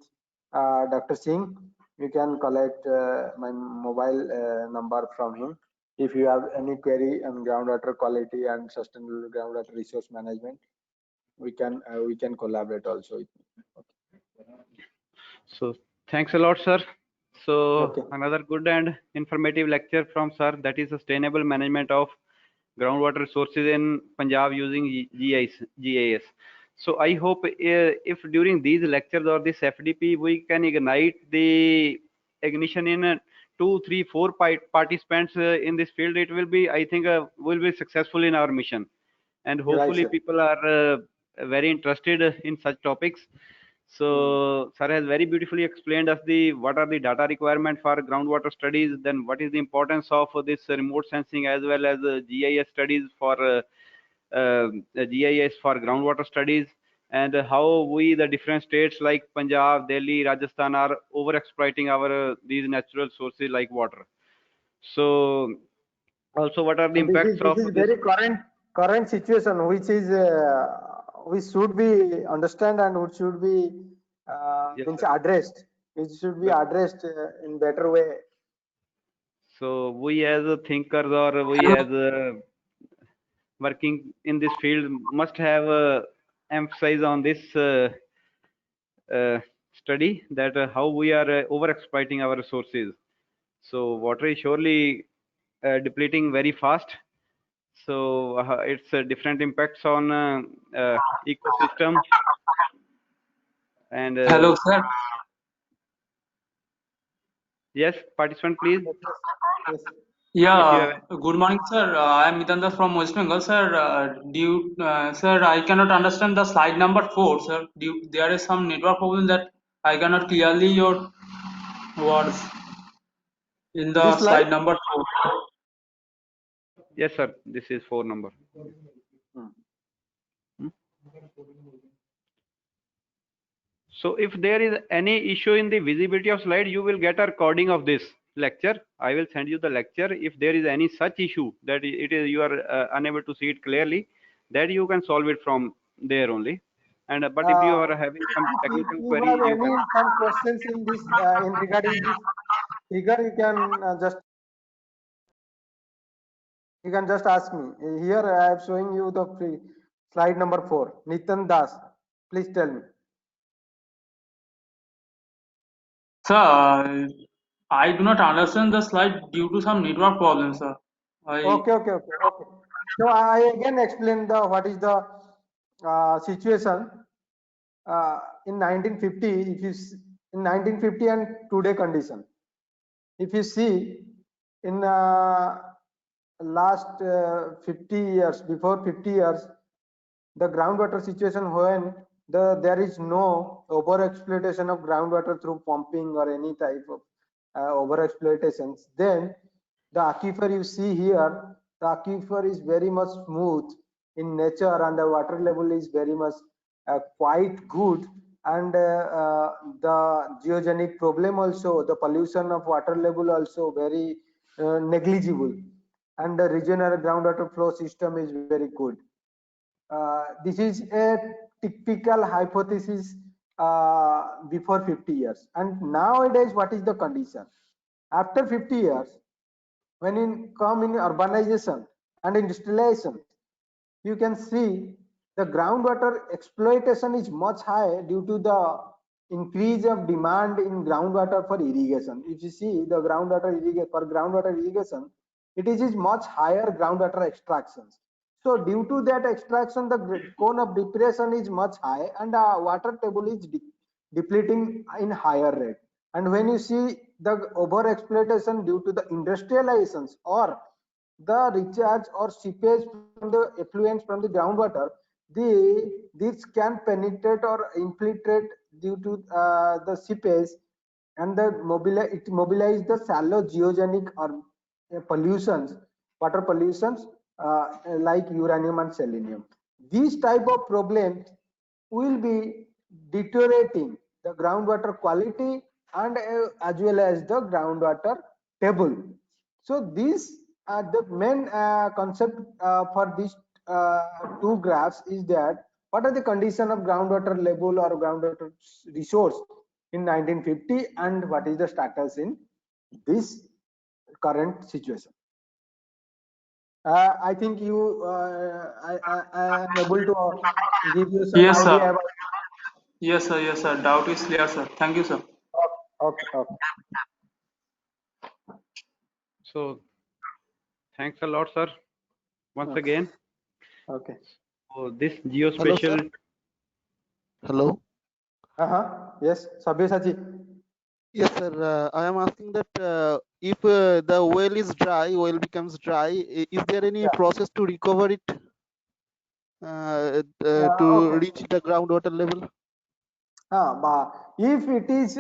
Dr. Singh. You can collect my mobile number from him if you have any query on groundwater quality and sustainable groundwater resource management. We can collaborate also with me. Okay. So thanks a lot, sir. So Okay. another good and informative lecture from sir, that is sustainable management of groundwater resources in Punjab using GIS. So I hope if during these lectures or this FDP we can ignite the ignition in 2, 3, 4 participants in this field, it will be, I think, will be successful in our mission, and hopefully Right, people are very interested in such topics. So sir has very beautifully explained us what are the data requirement for groundwater studies, then what is the importance of this remote sensing as well as GIS studies for GIS for groundwater studies, and how we, the different states like Punjab, Delhi, Rajasthan, are over exploiting our these natural sources like water. So Also, what are the And impacts of this is this? very current situation, which is which should be understand and which should be Yes, means sir. addressed. It should be Sir. addressed in better way. So we as a thinkers or we as a working in this field must have emphasize on this study that how we are over exploiting our resources. So water is surely depleting very fast. So it's different impacts on ecosystem and Hello, sir. yes, participant, please. Yes. If you have Yeah, good morning, sir. I am Mitanda from West Bengal, sir. Sir, I cannot understand the slide number 4, sir. There is some network problem that I cannot clearly your words in the This slide. slide number 4. yes, sir. This is 4 number. So if there is any issue in the visibility of slide, you will get a recording of this lecture. I will send you the lecture. If there is any such issue that it is you are unable to see it clearly, that you can solve it from there only. And but if you are having some If technical you query, have you can. some questions in this in regarding this figure, you can just ask me. Here I am showing you the slide number 4. Nitin Das, please tell me. Sir, I do not understand the slide due to some network problem, sir. Okay. So I again explain the what is the situation in 1950. If you in 1950 and today condition, if you see in last 50 years, before 50 years, the groundwater situation when there is no over exploitation of groundwater through pumping or any type of over exploitations, then the aquifer you see here, the aquifer is very much smooth in nature and the water level is very much quite good, and the geogenic problem also, the pollution of water level also very negligible, and the regional groundwater flow system is very good. This is a typical hypothesis before 50 years. And nowadays, what is the condition? After 50 years, when in come in urbanization and industrialization, you can see the groundwater exploitation is much high due to the increase of demand in groundwater for irrigation. If you see the groundwater irrigation, it is much higher groundwater extractions. So due to that extraction, the cone of depression is much high and the water table is depleting in higher rate. And when you see the over exploitation due to the industrializations or the recharge or seepage from the effluents from the groundwater, this can penetrate or infiltrate due to the seepage, and it mobilize the shallow geogenic or pollutions, water pollutions like uranium and selenium. These type of problems will be deteriorating the groundwater quality and as well as the groundwater table. So these the main concept for these two graphs is that what are the condition of groundwater level or groundwater resource in 1950 and what is the status in this current situation. I think I am able to give you some Yes, sir. idea about. Yes, sir. Yes, sir. Doubt is clear, sir. Thank you, sir. Okay. So thanks a lot, sir. Once again. Okay. So this Hello, geospatial. sir. Hello. Yes, Sabyasachi. Yes, sir. I am asking that if the well is dry, well becomes dry, is there any process to recover it to Okay. reach the groundwater level? If it is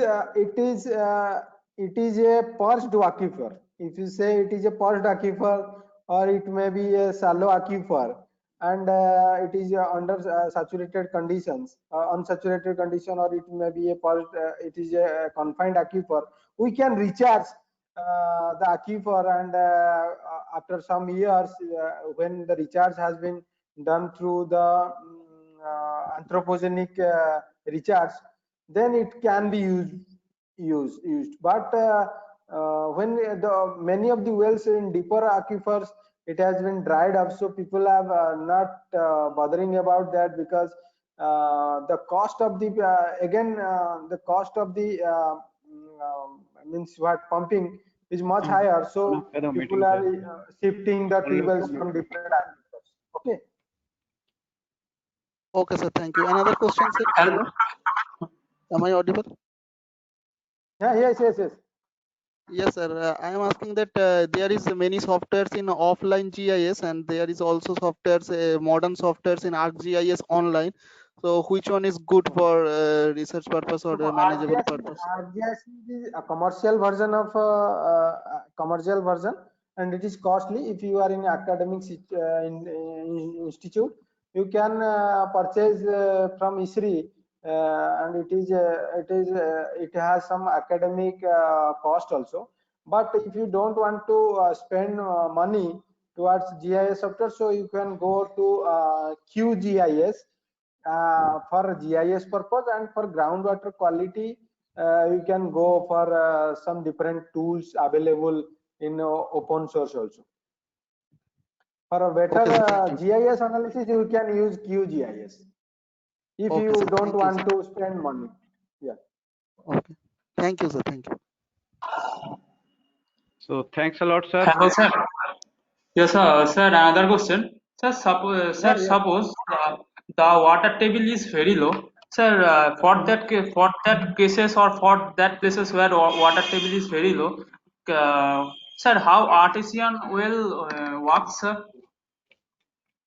a purged aquifer, if you say it is a purged aquifer or it may be a shallow aquifer and it is under saturated conditions, unsaturated condition, or it may be a purged, it is a confined aquifer, we can recharge the aquifer, and after some years, when the recharge has been done through the anthropogenic recharge, then it can be used. But when many of the wells in deeper aquifers, it has been dried up, so people have not bothering about that, because the cost of the the cost of the means what pumping is much higher, so people are shifting the wells from different aquifers. Okay. Okay, sir. Thank you. Another question, sir. Hello. Am I audible? Yeah. Yes. Yes, sir. I am asking that there is many softwares in offline GIS, and there is also softwares, modern softwares in ArcGIS online. So which one is good for research purpose or manageable purpose? ArcGIS is a commercial version of and it is costly. If you are in academic institute, you can purchase from ISRI, and it has some academic cost also. But if you don't want to spend money towards GIS software, so you can go to QGIS for GIS purpose, and for groundwater quality you can go for some different tools available in open source also. For a better GIS analysis, you can use QGIS if you sir. don't want to spend money. Yeah. Okay. Thank you, sir. Thank you. So thanks a lot, sir. Hello, sir. Yes, sir. Sir, another question. Sir, suppose the water table is very low. Sir, for that cases, or for that places where water table is very low, sir, how artesian well works, sir,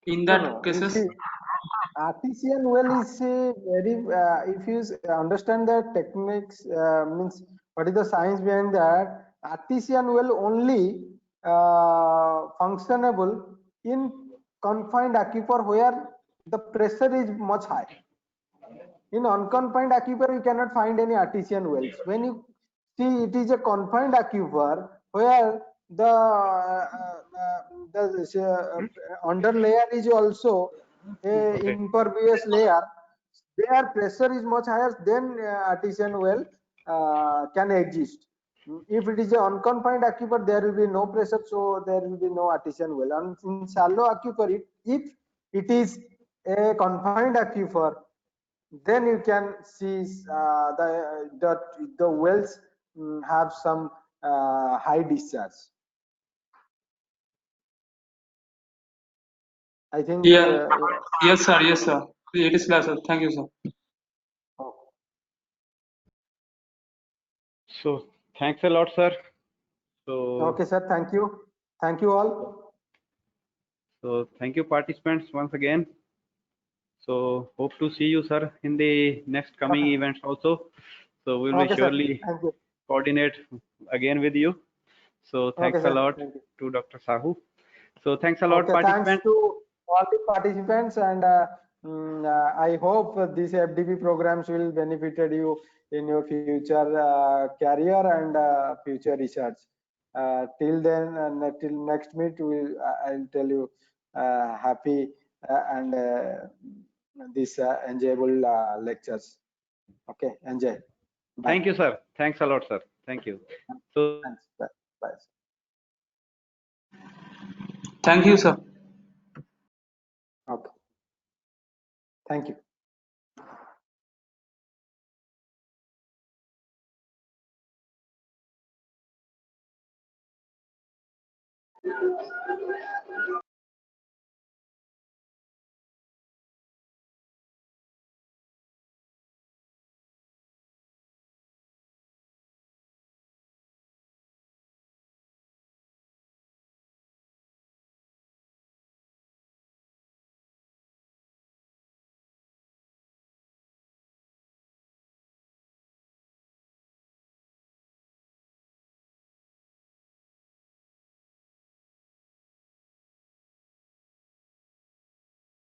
in that You cases? see, artesian well is very if you understand the techniques, means what is the science behind that. Artesian well only functionable in confined aquifer where the pressure is much high. In unconfined aquifer you cannot find any artesian wells. When you see, it is a confined aquifer where the under layer is also a impervious layer. Their pressure is much higher, then artesian well can exist. If it is an unconfined aquifer, there will be no pressure, so there will be no artesian well. And in shallow aquifer, if it is a confined aquifer, then you can see the wells have some high discharge. I think. Yeah. Yes, sir. Yes, sir. It is clear, sir. Thank you, sir. So thanks a lot, sir. So okay, sir. Thank you. Thank you all. So thank you, participants, once again. So hope to see you, sir, in the next coming events also. So we will surely coordinate again with you. So thanks a lot to Dr. Sahu. So thanks a lot, participants. Thanks to all the participants, and I hope these FDP programs will benefited you in your future career and future research. Till then, till next meet, I'll tell you happy and these enjoyable lectures. Okay, enjoy. Bye. Thank you, sir. Thanks a lot, sir. Thank you. So thanks. Bye. Thank you, sir. Okay. Thank you.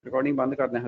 recording बंद कर दें